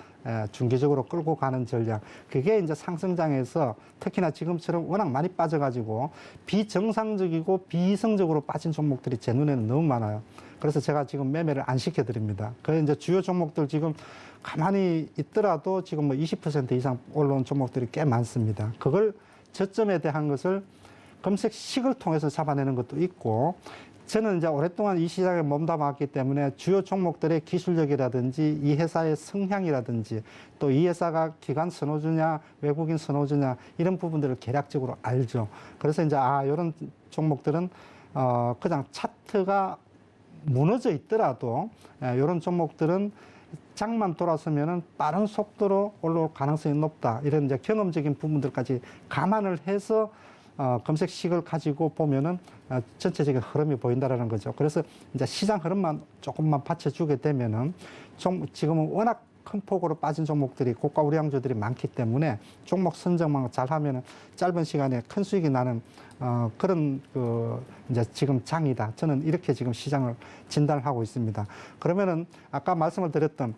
중기적으로 끌고 가는 전략. 그게 이제 상승장에서 특히나 지금처럼 워낙 많이 빠져가지고 비정상적이고 비이성적으로 빠진 종목들이 제 눈에는 너무 많아요. 그래서 제가 지금 매매를 안 시켜드립니다. 그 이제 주요 종목들 지금 가만히 있더라도 지금 뭐 20% 이상 올라온 종목들이 꽤 많습니다. 그걸 저점에 대한 것을 검색식을 통해서 잡아내는 것도 있고, 저는 이제 오랫동안 이 시장에 몸담았기 때문에 주요 종목들의 기술력이라든지 이 회사의 성향이라든지 또 이 회사가 기관 선호주냐 외국인 선호주냐 이런 부분들을 개략적으로 알죠. 그래서 이제 이런 종목들은 그냥 차트가 무너져 있더라도 이런 종목들은 장만 돌아서면은 빠른 속도로 올라올 가능성이 높다. 이런 이제 경험적인 부분들까지 감안을 해서 검색식을 가지고 보면은 전체적인 흐름이 보인다라는 거죠. 그래서 이제 시장 흐름만 조금만 받쳐주게 되면은 지금은 워낙 큰 폭으로 빠진 종목들이 고가 우량주들이 많기 때문에 종목 선정만 잘하면은 짧은 시간에 큰 수익이 나는 그런 이제 지금 장이다. 저는 이렇게 지금 시장을 진단을 하고 있습니다. 그러면은 아까 말씀을 드렸던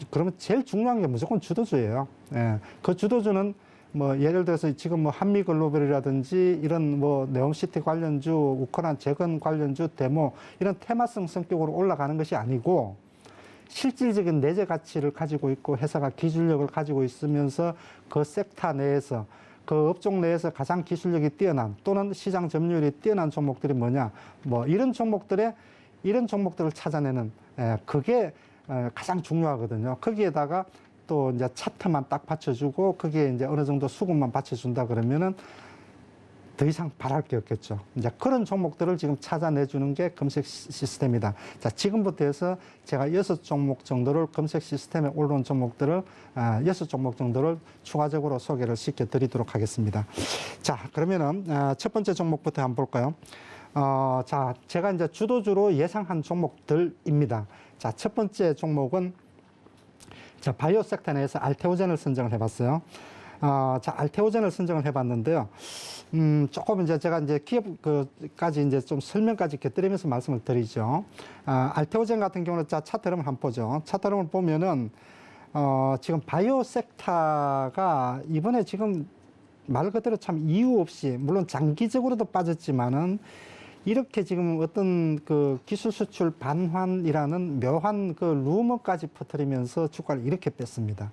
그러면 제일 중요한 게 무조건 주도주예요. 예. 그 주도주는 뭐 예를 들어서 지금 뭐 한미글로벌이라든지 이런 뭐 네옴시티 관련주, 우크라이나 재건 관련주, 데모 이런 테마성 성격으로 올라가는 것이 아니고 실질적인 내재 가치를 가지고 있고 회사가 기술력을 가지고 있으면서 그 섹터 내에서 그 업종 내에서 가장 기술력이 뛰어난 또는 시장 점유율이 뛰어난 종목들이 뭐냐 뭐 이런 종목들을 찾아내는 그게 가장 중요하거든요. 거기에다가 또 이제 차트만 딱 받쳐주고 거기에 이제 어느 정도 수급만 받쳐준다 그러면은 더 이상 바랄 게 없겠죠. 이제 그런 종목들을 지금 찾아내주는 게 검색 시스템이다. 자, 지금부터 해서 제가 6종목 정도를 검색 시스템에 올라온 종목들을 6종목 정도를 추가적으로 소개를 시켜드리도록 하겠습니다. 자, 그러면은 첫 번째 종목부터 한번 볼까요? 자, 제가 이제 주도주로 예상한 종목들입니다. 자, 첫 번째 종목은 바이오 섹터 내에서 알테오젠을 선정을 해봤어요. 자, 알테오젠을 선정을 해봤는데요. 조금 이제 제가 이제 기업까지 이제 좀 설명까지 곁들이면서 말씀을 드리죠. 알테오젠 같은 경우는 자, 차트 흐름을 한번 보죠. 차트 흐름을 보면은, 지금 바이오 섹터가 이번에 지금 말 그대로 참 이유 없이, 물론 장기적으로도 빠졌지만은 이렇게 지금 어떤 그 기술 수출 반환이라는 묘한 그 루머까지 퍼뜨리면서 주가를 이렇게 뺐습니다.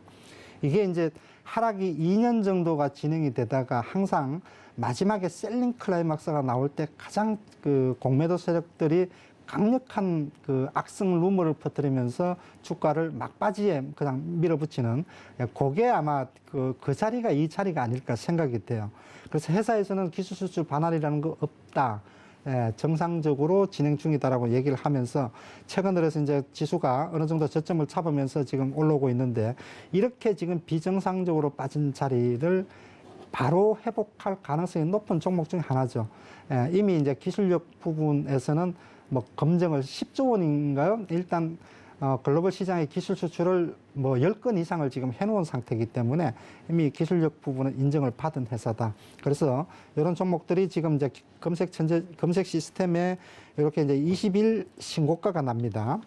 이게 이제 하락이 2년 정도가 진행이 되다가 항상 마지막에 셀링 클라이막스가 나올 때 가장 그 공매도 세력들이 강력한 그 악성 루머를 퍼뜨리면서 주가를 막바지에 그냥 밀어붙이는 그게 아마 그 자리가 이 자리가 아닐까 생각이 돼요. 그래서 회사에서는 기술 수출 반환이라는 거 없다. 정상적으로 진행 중이다라고 얘기를 하면서 최근 들어서 이제 지수가 어느 정도 저점을 잡으면서 지금 올라오고 있는데 이렇게 지금 비정상적으로 빠진 자리를 바로 회복할 가능성이 높은 종목 중에 하나죠. 이미 이제 기술력 부분에서는 뭐 검증을 10조 원인가요? 일단 글로벌 시장의 기술 수출을 뭐 10건 이상을 지금 해놓은 상태이기 때문에 이미 기술력 부분은 인정을 받은 회사다. 그래서 이런 종목들이 지금 이제 검색 시스템에 이렇게 이제 20일 신고가가 납니다.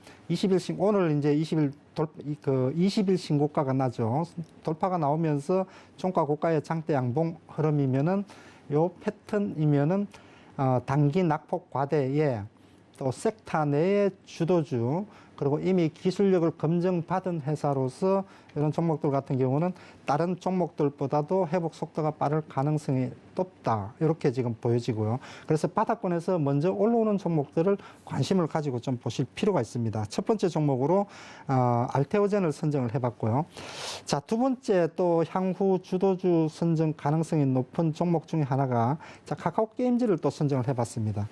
오늘 이제 20일 신고가가 나죠. 돌파가 나오면서 종가 고가의 장대 양봉 흐름이면은 요 패턴이면은 단기 낙폭 과대에 또 섹터 내의 주도주 그리고 이미 기술력을 검증받은 회사로서 이런 종목들 같은 경우는 다른 종목들보다도 회복 속도가 빠를 가능성이 높다. 이렇게 지금 보여지고요. 그래서 바닥권에서 먼저 올라오는 종목들을 관심을 가지고 좀 보실 필요가 있습니다. 첫 번째 종목으로 알테오젠을 선정을 해봤고요. 자, 두 번째 또 향후 주도주 선정 가능성이 높은 종목 중에 하나가 카카오 게임즈를 또 선정을 해봤습니다.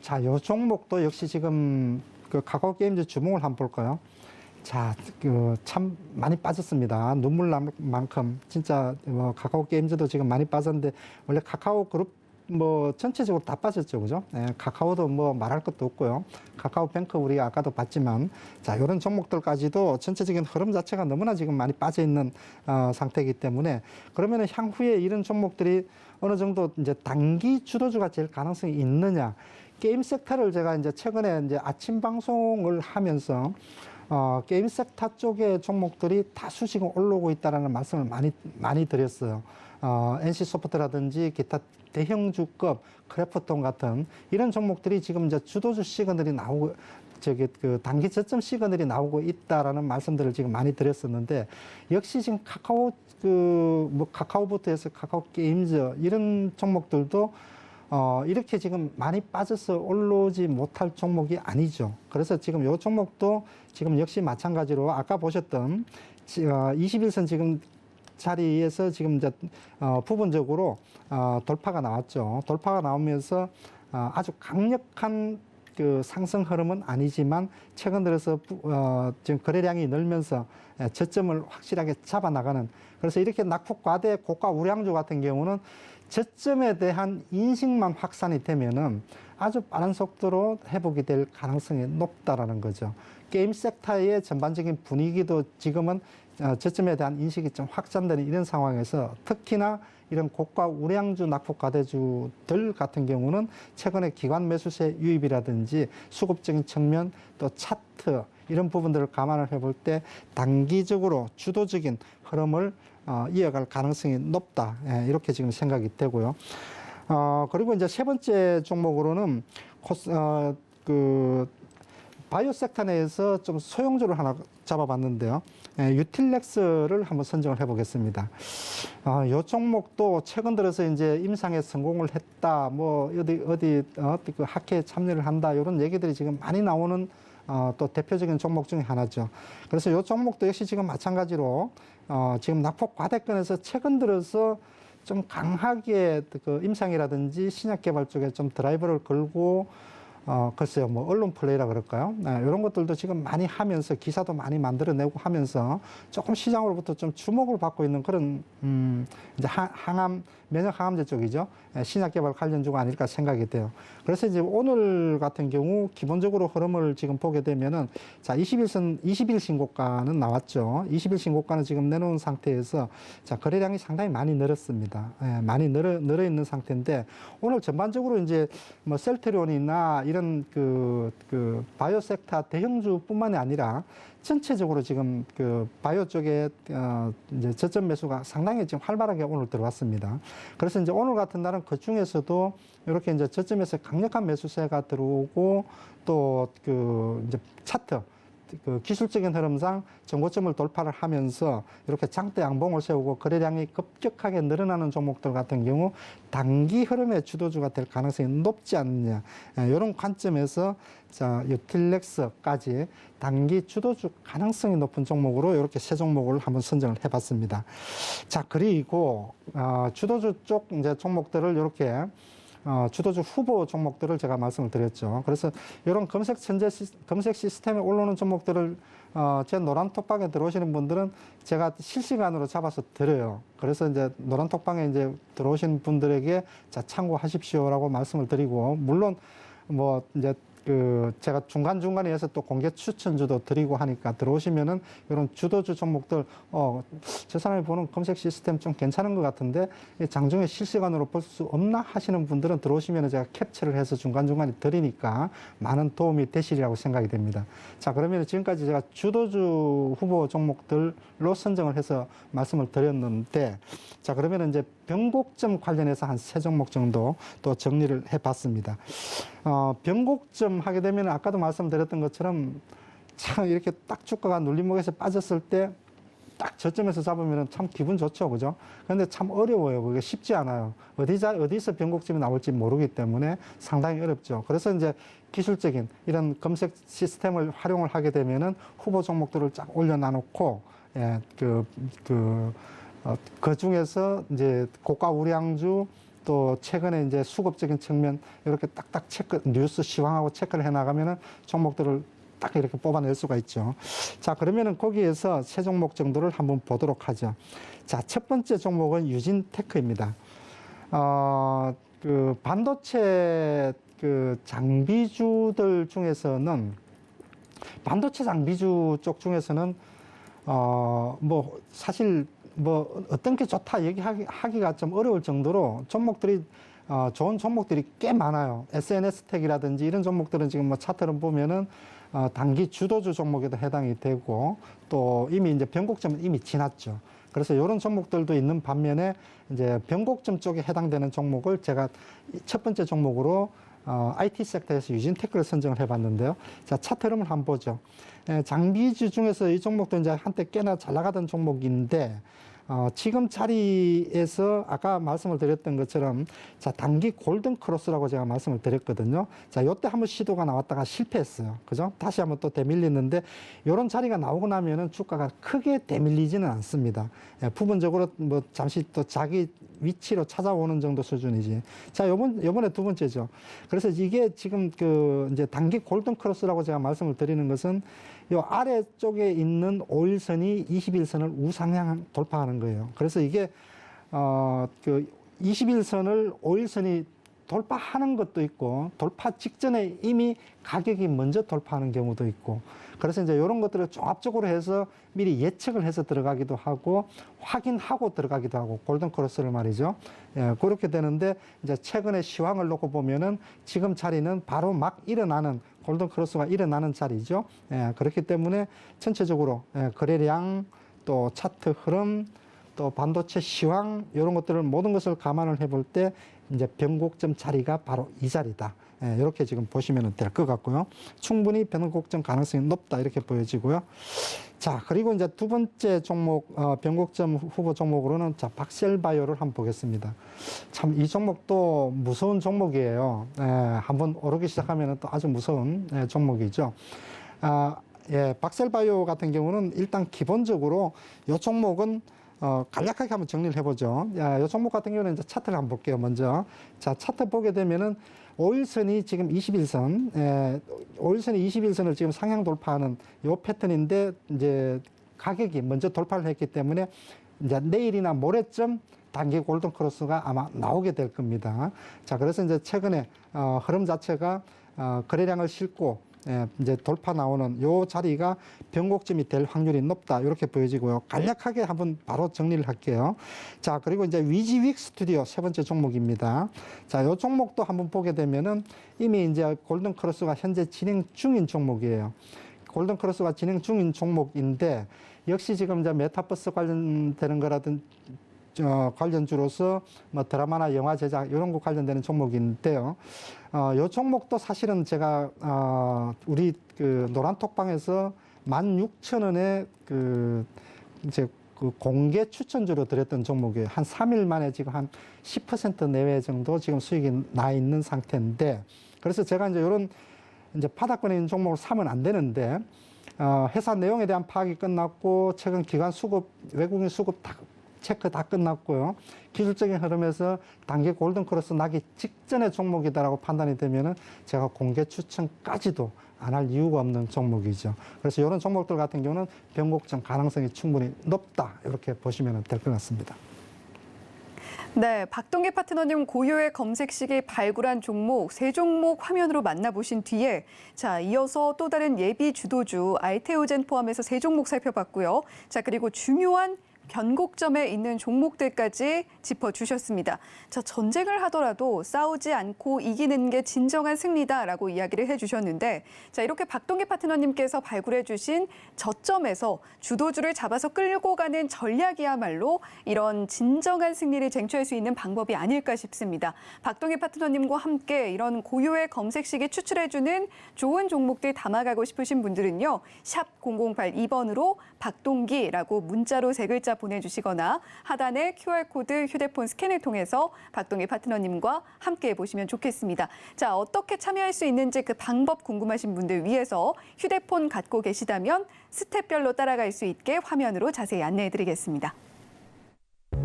자, 이 종목도 역시 지금 그 카카오 게임즈 주봉을 한번 볼까요? 자, 참 많이 빠졌습니다. 눈물 날 만큼 진짜 카카오 게임즈도 지금 많이 빠졌는데 원래 카카오 그룹 전체적으로 다 빠졌죠, 그죠? 예, 카카오도 말할 것도 없고요. 카카오뱅크 우리가 아까도 봤지만 자, 이런 종목들까지도 전체적인 흐름 자체가 너무나 지금 많이 빠져 있는 상태이기 때문에 그러면은 향후에 이런 종목들이 어느 정도 이제 단기 주도주가 될 가능성이 있느냐? 게임 섹터를 제가 이제 최근에 이제 아침 방송을 하면서 게임 섹터 쪽의 종목들이 다수 지금 올라오고 있다라는 말씀을 많이 드렸어요. NC소프트라든지 기타 대형주급 크래프톤 같은 이런 종목들이 지금 이제 주도주 시그널이 나오고 단기 저점 시그널이 나오고 있다라는 말씀들을 지금 많이 드렸었는데 역시 지금 카카오부터 해서 카카오 게임즈 이런 종목들도 이렇게 지금 많이 빠져서 올라오지 못할 종목이 아니죠. 그래서 지금 이 종목도 지금 역시 마찬가지로 아까 보셨던 21선 지금 자리에서 지금 이제 부분적으로 돌파가 나왔죠. 돌파가 나오면서 아주 강력한 그 상승 흐름은 아니지만 최근 들어서 지금 거래량이 늘면서 저점을 확실하게 잡아 나가는 그래서 이렇게 낙폭 과대 고가 우량주 같은 경우는 저점에 대한 인식만 확산이 되면은 아주 빠른 속도로 회복이 될 가능성이 높다라는 거죠. 게임 섹터의 전반적인 분위기도 지금은 저점에 대한 인식이 좀 확산되는 이런 상황에서 특히나 이런 고가 우량주 낙폭 과대주들 같은 경우는 최근에 기관 매수세 유입이라든지 수급적인 측면 또 차트 이런 부분들을 감안을 해볼 때 단기적으로 주도적인 흐름을 이어갈 가능성이 높다. 이렇게 지금 생각이 되고요. 그리고 이제 세 번째 종목으로는 바이오 섹터 내에서 좀 소형주를 하나 잡아봤는데요. 유틸렉스를 한번 선정을 해보겠습니다. 이 종목도 최근 들어서 이제 임상에 성공을 했다, 어디 그 학회에 참여를 한다, 이런 얘기들이 지금 많이 나오는 또 대표적인 종목 중에 하나죠. 그래서 이 종목도 역시 지금 마찬가지로 지금 낙폭 과대권에서 최근 들어서 좀 강하게 그 임상이라든지 신약 개발 쪽에 좀 드라이버를 걸고 글쎄요, 언론 플레이라 그럴까요? 이런 것들도 지금 많이 하면서 기사도 많이 만들어내고 하면서 조금 시장으로부터 좀 주목을 받고 있는 그런, 이제 면역 항암제 쪽이죠. 신약 개발 관련주가 아닐까 생각이 돼요. 그래서 이제 오늘 같은 경우 기본적으로 흐름을 지금 보게 되면은 자, 20일 신고가는 나왔죠. 20일 신고가는 지금 내놓은 상태에서 자, 거래량이 상당히 많이 늘었습니다. 많이 늘어 있는 상태인데 오늘 전반적으로 이제 셀트리온이나 이런 그 바이오 섹터 대형주뿐만이 아니라 전체적으로 지금 그 바이오 쪽에 이제 저점 매수가 상당히 지금 활발하게 오늘 들어왔습니다. 그래서 이제 오늘 같은 날은 그 중에서도 이렇게 이제 저점에서 강력한 매수세가 들어오고 또 그 이제 차트 그 기술적인 흐름상 전고점을 돌파를 하면서 이렇게 장대 양봉을 세우고 거래량이 급격하게 늘어나는 종목들 같은 경우 단기 흐름의 주도주가 될 가능성이 높지 않느냐 이런 관점에서 자, 유틸렉스까지 단기 주도주 가능성이 높은 종목으로 이렇게 세 종목을 한번 선정을 해봤습니다. 자, 그리고 주도주 쪽 이제 종목들을 이렇게 주도주 후보 종목들을 제가 말씀을 드렸죠. 그래서 이런 검색 시스템에 올라오는 종목들을 제 노란 톡방에 들어오시는 분들은 제가 실시간으로 잡아서 드려요. 그래서 이제 노란 톡방에 이제 들어오신 분들에게 자, 참고하십시오라고 말씀을 드리고, 물론 이제 제가 중간중간에 해서 또 공개 추천주도 드리고 하니까 들어오시면은 이런 주도주 종목들, 저 사람이 보는 검색 시스템 좀 괜찮은 것 같은데 장중에 실시간으로 볼 수 없나 하시는 분들은 들어오시면 제가 캡처를 해서 중간중간에 드리니까 많은 도움이 되시리라고 생각이 됩니다. 자, 그러면 지금까지 제가 주도주 후보 종목들로 선정을 해서 말씀을 드렸는데, 자, 그러면 이제 변곡점 관련해서 한 세 종목 정도 또 정리를 해봤습니다. 변곡점 하게 되면 아까도 말씀드렸던 것처럼 참 이렇게 딱 주가가 눌림목에서 빠졌을 때 딱 저점에서 잡으면 참 기분 좋죠, 그죠? 그런데 참 어려워요. 그게 쉽지 않아요. 어디서 변곡점이 나올지 모르기 때문에 상당히 어렵죠. 그래서 이제 기술적인 이런 검색 시스템을 활용을 하게 되면은 후보 종목들을 쫙 올려놔놓고, 그 중에서 이제 고가 우량주 또 최근에 이제 수급적인 측면 이렇게 딱딱 뉴스 시황하고 체크를 해 나가면은 종목들을 딱 이렇게 뽑아낼 수가 있죠. 자, 그러면은 거기에서 세 종목 정도를 한번 보도록 하죠. 자, 첫 번째 종목은 유진테크입니다. 그 반도체 그 장비주들 중에서는 반도체 장비주 쪽 중에서는 뭐 사실 뭐 어떤 게 좋다 얘기하기가 좀 어려울 정도로 종목들이 좋은 종목들이 꽤 많아요. SNS텍이라든지 이런 종목들은 지금 뭐 차트를 보면은 단기 주도주 종목에도 해당이 되고 또 이미 이제 변곡점은 이미 지났죠. 그래서 이런 종목들도 있는 반면에 이제 변곡점 쪽에 해당되는 종목을 제가 첫 번째 종목으로 IT 섹터에서 유진테크를 선정을 해봤는데요. 자, 차트 흐름을 한번 보죠. 장비주 중에서 이 종목도 이제 한때 꽤나 잘 나가던 종목인데 지금 자리에서 아까 말씀을 드렸던 것처럼 자, 단기 골든 크로스라고 제가 말씀을 드렸거든요. 자, 요때 한번 시도가 나왔다가 실패했어요. 그죠? 다시 한번 또 대밀리는데 요런 자리가 나오고 나면은 주가가 크게 대밀리지는 않습니다. 부분적으로 뭐 잠시 또 자기 위치로 찾아오는 정도 수준이지. 자, 요번에 두 번째죠. 그래서 이게 지금 그 이제 단기 골든 크로스라고 제가 말씀을 드리는 것은 요 아래쪽에 있는 5일선이 21선을 우상향 돌파하는 거예요. 그래서 이게 그 21선을 5일선이 돌파하는 것도 있고 돌파 직전에 이미 가격이 먼저 돌파하는 경우도 있고 그래서 이제 이런 것들을 종합적으로 해서 미리 예측을 해서 들어가기도 하고 확인하고 들어가기도 하고 골든 크로스를 말이죠. 예, 그렇게 되는데 이제 최근에 시황을 놓고 보면은 지금 자리는 바로 막 일어나는 골든 크로스가 일어나는 자리죠. 예, 그렇기 때문에 전체적으로 거래량 또 차트 흐름 또 반도체 시황 이런 것들을 모든 것을 감안을 해볼 때 이제 변곡점 자리가 바로 이 자리다. 예, 이렇게 지금 보시면 될 것 같고요. 충분히 변곡점 가능성이 높다 이렇게 보여지고요. 자, 그리고 이제 두 번째 종목 변곡점 후보 종목으로는 자, 박셀바이오를 한번 보겠습니다. 참 이 종목도 무서운 종목이에요. 예, 한번 오르기 시작하면 또 아주 무서운 종목이죠. 예, 박셀바이오 같은 경우는 일단 기본적으로 이 종목은 간략하게 한번 정리를 해보죠. 이 종목 같은 경우는 이제 차트를 한번 볼게요. 먼저 자, 차트 보게 되면은 5일선이 지금 21선, 5일선이 21선을 지금 상향 돌파하는 요 패턴인데 이제 가격이 먼저 돌파를 했기 때문에 이제 내일이나 모레쯤 단기 골든 크로스가 아마 나오게 될 겁니다. 자, 그래서 이제 최근에 흐름 자체가 거래량을 싣고 이제 돌파 나오는 요 자리가 변곡점이 될 확률이 높다 이렇게 보여지고요. 간략하게 한번 바로 정리를 할게요. 자, 그리고 이제 위지윅 스튜디오 세 번째 종목입니다. 자, 요 종목도 한번 보게 되면은 이미 이제 골든 크로스가 현재 진행 중인 종목이에요. 골든 크로스가 진행 중인 종목인데 역시 지금 이제 메타버스 관련되는 거라든 관련주로서 뭐 드라마나 영화 제작 이런 거 관련되는 종목인데요. 요 종목도 사실은 제가 우리 그 노란톡방에서 16,000원에 그 이제 그 공개 추천주로 드렸던 종목이에요. 한 3일 만에 지금 한 10% 내외 정도 지금 수익이 나 있는 상태인데 그래서 제가 이제 이런 이제 바닥권에 있는 종목을 사면 안 되는데 회사 내용에 대한 파악이 끝났고 최근 기관 수급 외국인 수급 다 체크 다 끝났고요. 기술적인 흐름에서 단기 골든 크로스 나기 직전의 종목이다라고 판단이 되면은 제가 공개 추천까지도 안 할 이유가 없는 종목이죠. 그래서 이런 종목들 같은 경우는 변곡점 가능성이 충분히 높다 이렇게 보시면 될 것 같습니다. 네, 박동기 파트너님 고유의 검색식이 발굴한 종목 세 종목 화면으로 만나보신 뒤에 자, 이어서 또 다른 예비 주도주 알테오젠 포함해서 세 종목 살펴봤고요. 자, 그리고 중요한 변곡점에 있는 종목들까지 짚어주셨습니다. 자, 전쟁을 하더라도 싸우지 않고 이기는 게 진정한 승리다라고 이야기를 해주셨는데 자, 이렇게 박동기 파트너님께서 발굴해 주신 저점에서 주도주를 잡아서 끌고 가는 전략이야말로 이런 진정한 승리를 쟁취할 수 있는 방법이 아닐까 싶습니다. 박동기 파트너님과 함께 이런 고유의 검색식이 추출해주는 좋은 종목들 담아가고 싶으신 분들은요. 샵 0082번으로 박동기라고 문자로 세 글자 보내주시거나 하단의 QR코드 휴대폰 스캔을 통해서 박동기 파트너님과 함께 해보시면 좋겠습니다. 자, 어떻게 참여할 수 있는지 그 방법 궁금하신 분들 위해서 휴대폰 갖고 계시다면 스텝별로 따라갈 수 있게 화면으로 자세히 안내해드리겠습니다.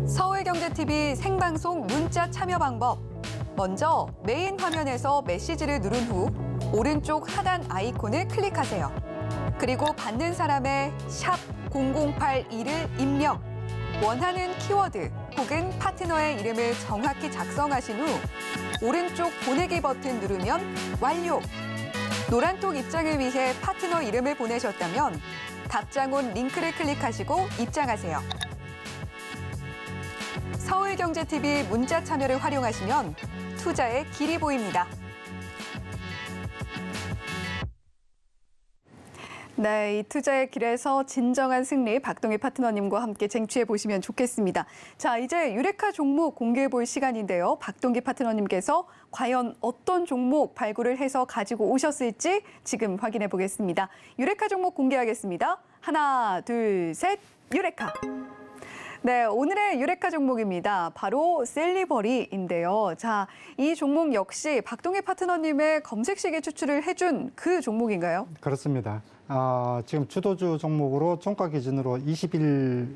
서울경제TV 생방송 문자 참여 방법. 먼저 메인 화면에서 메시지를 누른 후 오른쪽 하단 아이콘을 클릭하세요. 그리고 받는 사람의 샵 0082를 입력. 원하는 키워드 혹은 파트너의 이름을 정확히 작성하신 후 오른쪽 보내기 버튼 누르면 완료. 노란톡 입장을 위해 파트너 이름을 보내셨다면 답장 온 링크를 클릭하시고 입장하세요. 서울경제TV 문자 참여를 활용하시면 투자의 길이 보입니다. 네, 이 투자의 길에서 진정한 승리 박동희 파트너님과 함께 쟁취해 보시면 좋겠습니다. 자, 이제 유레카 종목 공개해 볼 시간인데요. 박동희 파트너님께서 과연 어떤 종목 발굴을 해서 가지고 오셨을지 지금 확인해 보겠습니다. 유레카 종목 공개하겠습니다. 하나, 둘, 셋, 유레카. 네, 오늘의 유레카 종목입니다. 바로 셀리버리인데요. 자, 이 종목 역시 박동희 파트너님의 검색식에 추출을 해준 그 종목인가요? 그렇습니다. 지금 주도주 종목으로 종가 기준으로 20일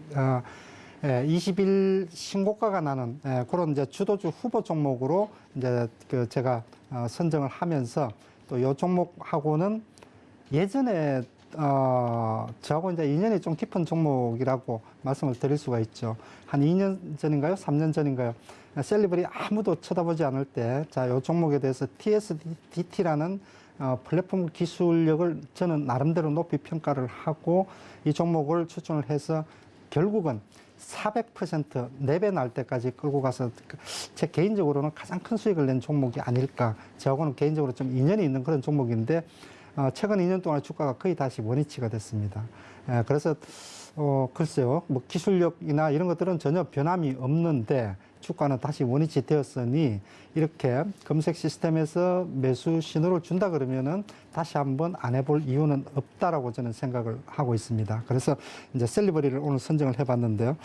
신고가가 나는 그런 이제 주도주 후보 종목으로 이제 제가 선정을 하면서 또 이 종목하고는 예전에 저하고 이제 인연이 좀 깊은 종목이라고 말씀을 드릴 수가 있죠. 한 2년 전인가요? 3년 전인가요? 셀리버리 아무도 쳐다보지 않을 때, 자, 이 종목에 대해서 TSDT라는 플랫폼 기술력을 저는 나름대로 높이 평가를 하고 이 종목을 추천을 해서 결국은 400% 4배 날 때까지 끌고 가서 제 개인적으로는 가장 큰 수익을 낸 종목이 아닐까. 저하고는 개인적으로 좀 인연이 있는 그런 종목인데 최근 2년 동안 주가가 거의 다시 원위치가 됐습니다. 그래서 글쎄요, 뭐 기술력이나 이런 것들은 전혀 변함이 없는데 주가는 다시 원위치 되었으니 이렇게 검색 시스템에서 매수 신호를 준다 그러면은 다시 한번 안 해볼 이유는 없다라고 저는 생각을 하고 있습니다. 그래서 이제 셀리버리를 오늘 선정을 해봤는데요.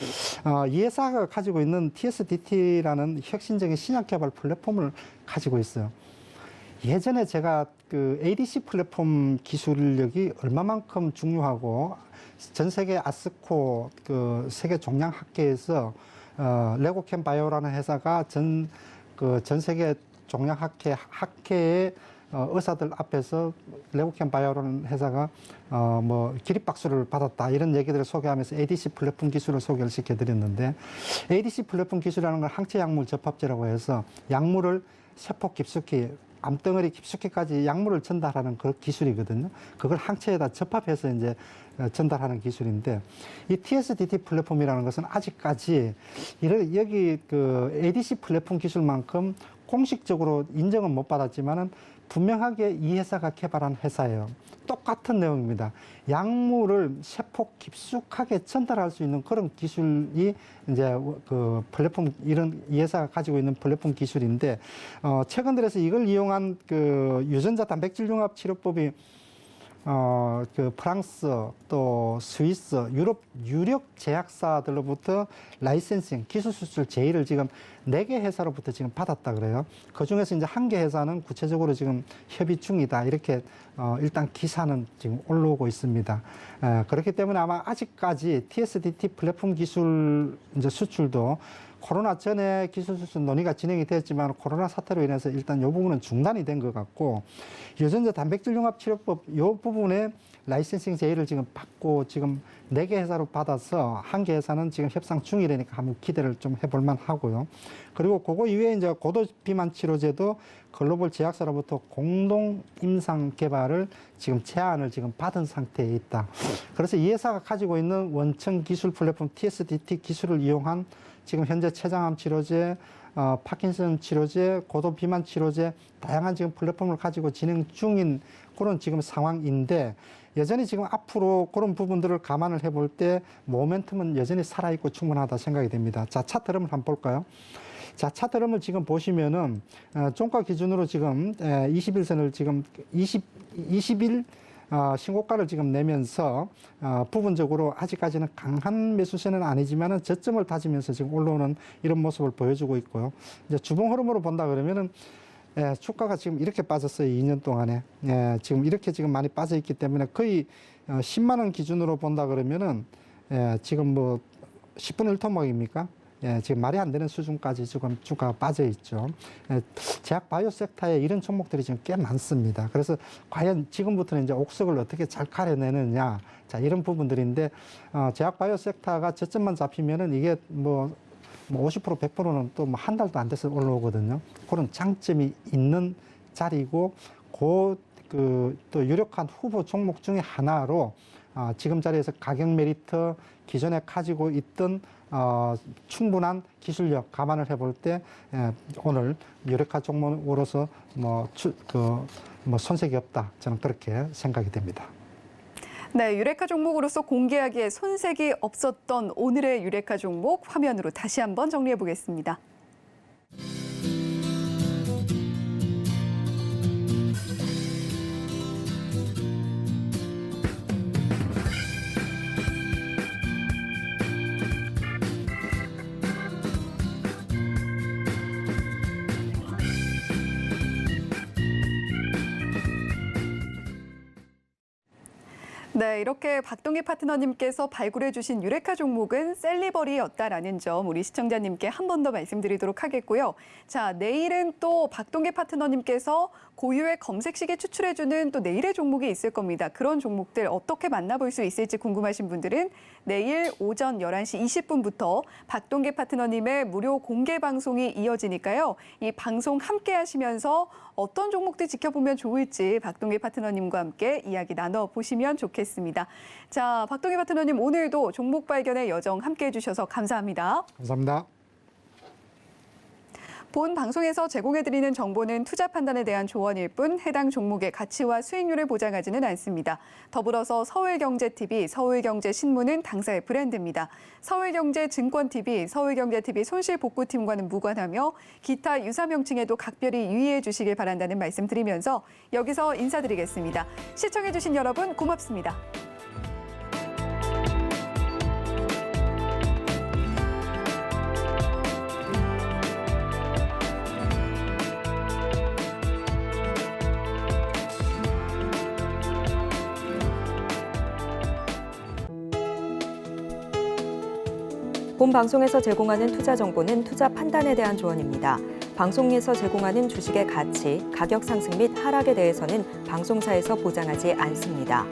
이 회사가 가지고 있는 TSDT라는 혁신적인 신약 개발 플랫폼을 가지고 있어요. 예전에 제가 그 ADC 플랫폼 기술력이 얼마만큼 중요하고 전 세계 아스코 그 세계 종양 학회에서 레고캠 바이오라는 회사가 전 세계 종양 학회의 의사들 앞에서 레고캠 바이오라는 회사가 뭐 기립박수를 받았다 이런 얘기들을 소개하면서 ADC 플랫폼 기술을 소개를 시켜드렸는데 ADC 플랫폼 기술이라는 건 항체 약물 접합제라고 해서 약물을 세포 깊숙이 암덩어리 깊숙이까지 약물을 전달하는 그 기술이거든요. 그걸 항체에다 접합해서 이제 전달하는 기술인데 이 TSDT 플랫폼이라는 것은 아직까지 여기 그 ADC 플랫폼 기술만큼 공식적으로 인정은 못 받았지만은 분명하게 이 회사가 개발한 회사예요. 똑같은 내용입니다. 약물을 세포 깊숙하게 전달할 수 있는 그런 기술이 이제 그 플랫폼 이 회사가 가지고 있는 플랫폼 기술인데 최근 들어서 이걸 이용한 그 유전자 단백질 융합 치료법이 그 프랑스 또 스위스 유럽 유력 제약사들로부터 라이센싱 기술 수출 제의를 지금 4개 회사로부터 지금 받았다 그래요. 그 중에서 이제 1개 회사는 구체적으로 지금 협의 중이다. 이렇게 일단 기사는 지금 올라오고 있습니다. 그렇기 때문에 아마 아직까지 TSDT 플랫폼 기술 이제 수출도 코로나 전에 기술 수출 논의가 진행이 됐지만 코로나 사태로 인해서 일단 이 부분은 중단이 된 것 같고 유전자 단백질 융합 치료법 이 부분에 라이센싱 제의를 지금 받고 지금 4개 회사로 받아서 1개 회사는 지금 협상 중이라니까 한번 기대를 좀 해볼 만 하고요. 그리고 그거 이외에 이제 고도 비만 치료제도 글로벌 제약사로부터 공동 임상 개발을 지금 제안을 지금 받은 상태에 있다. 그래서 이 회사가 가지고 있는 원천 기술 플랫폼 TSDT 기술을 이용한 지금 현재 췌장암 치료제, 파킨슨 치료제, 고도 비만 치료제 다양한 지금 플랫폼을 가지고 진행 중인 그런 지금 상황인데 여전히 지금 앞으로 그런 부분들을 감안을 해볼 때 모멘텀은 여전히 살아있고 충분하다 생각이 됩니다. 자, 차트 흐름을 한번 볼까요? 자, 차트 흐름을 지금 보시면은 종가 기준으로 지금 21선을 지금 20일 신고가를 지금 내면서 부분적으로 아직까지는 강한 매수세는 아니지만은 저점을 다지면서 지금 올라오는 이런 모습을 보여주고 있고요. 이제 주봉 흐름으로 본다 그러면은 주가가 지금 이렇게 빠졌어요. 2년 동안에. 지금 이렇게 지금 많이 빠져 있기 때문에 거의 10만 원 기준으로 본다 그러면은 지금 뭐 10분의 1토막입니까? 지금 말이 안 되는 수준까지 지금 주가가 빠져 있죠. 제약 바이오 섹터에 이런 종목들이 지금 꽤 많습니다. 그래서 과연 지금부터는 이제 옥석을 어떻게 잘 가려내느냐, 자 이런 부분들인데 제약 바이오 섹터가 저점만 잡히면은 이게 뭐 50% 100%는 또 뭐 한 달도 안 돼서 올라오거든요. 그런 장점이 있는 자리고 또 유력한 후보 종목 중에 하나로 지금 자리에서 가격 메리트 기존에 가지고 있던 충분한 기술력 감안을 해볼 때 오늘 유력한 종목으로서 손색이 없다, 저는 그렇게 생각이 됩니다. 네, 유레카 종목으로서 공개하기에 손색이 없었던 오늘의 유레카 종목 화면으로 다시 한번 정리해 보겠습니다. 네, 이렇게 박동기 파트너님께서 발굴해 주신 유레카 종목은 셀리버리였다라는 점 우리 시청자님께 한 번 더 말씀드리도록 하겠고요. 자, 내일은 또 박동기 파트너님께서 고유의 검색식에 추출해 주는 또 내일의 종목이 있을 겁니다. 그런 종목들 어떻게 만나볼 수 있을지 궁금하신 분들은 내일 오전 11시 20분부터 박동기 파트너님의 무료 공개 방송이 이어지니까요. 이 방송 함께 하시면서 어떤 종목들 지켜보면 좋을지 박동기 파트너님과 함께 이야기 나눠보시면 좋겠습니다. 자, 박동기 파트너님 오늘도 종목 발견의 여정 함께 해주셔서 감사합니다. 감사합니다. 본 방송에서 제공해드리는 정보는 투자 판단에 대한 조언일 뿐 해당 종목의 가치와 수익률을 보장하지는 않습니다. 더불어서 서울경제TV, 서울경제신문은 당사의 브랜드입니다. 서울경제증권TV, 서울경제TV 손실복구팀과는 무관하며 기타 유사 명칭에도 각별히 유의해 주시길 바란다는 말씀드리면서 여기서 인사드리겠습니다. 시청해주신 여러분 고맙습니다. 본 방송에서 제공하는 투자 정보는 투자 판단에 대한 조언입니다. 방송에서 제공하는 주식의 가치, 가격 상승 및 하락에 대해서는 방송사에서 보장하지 않습니다.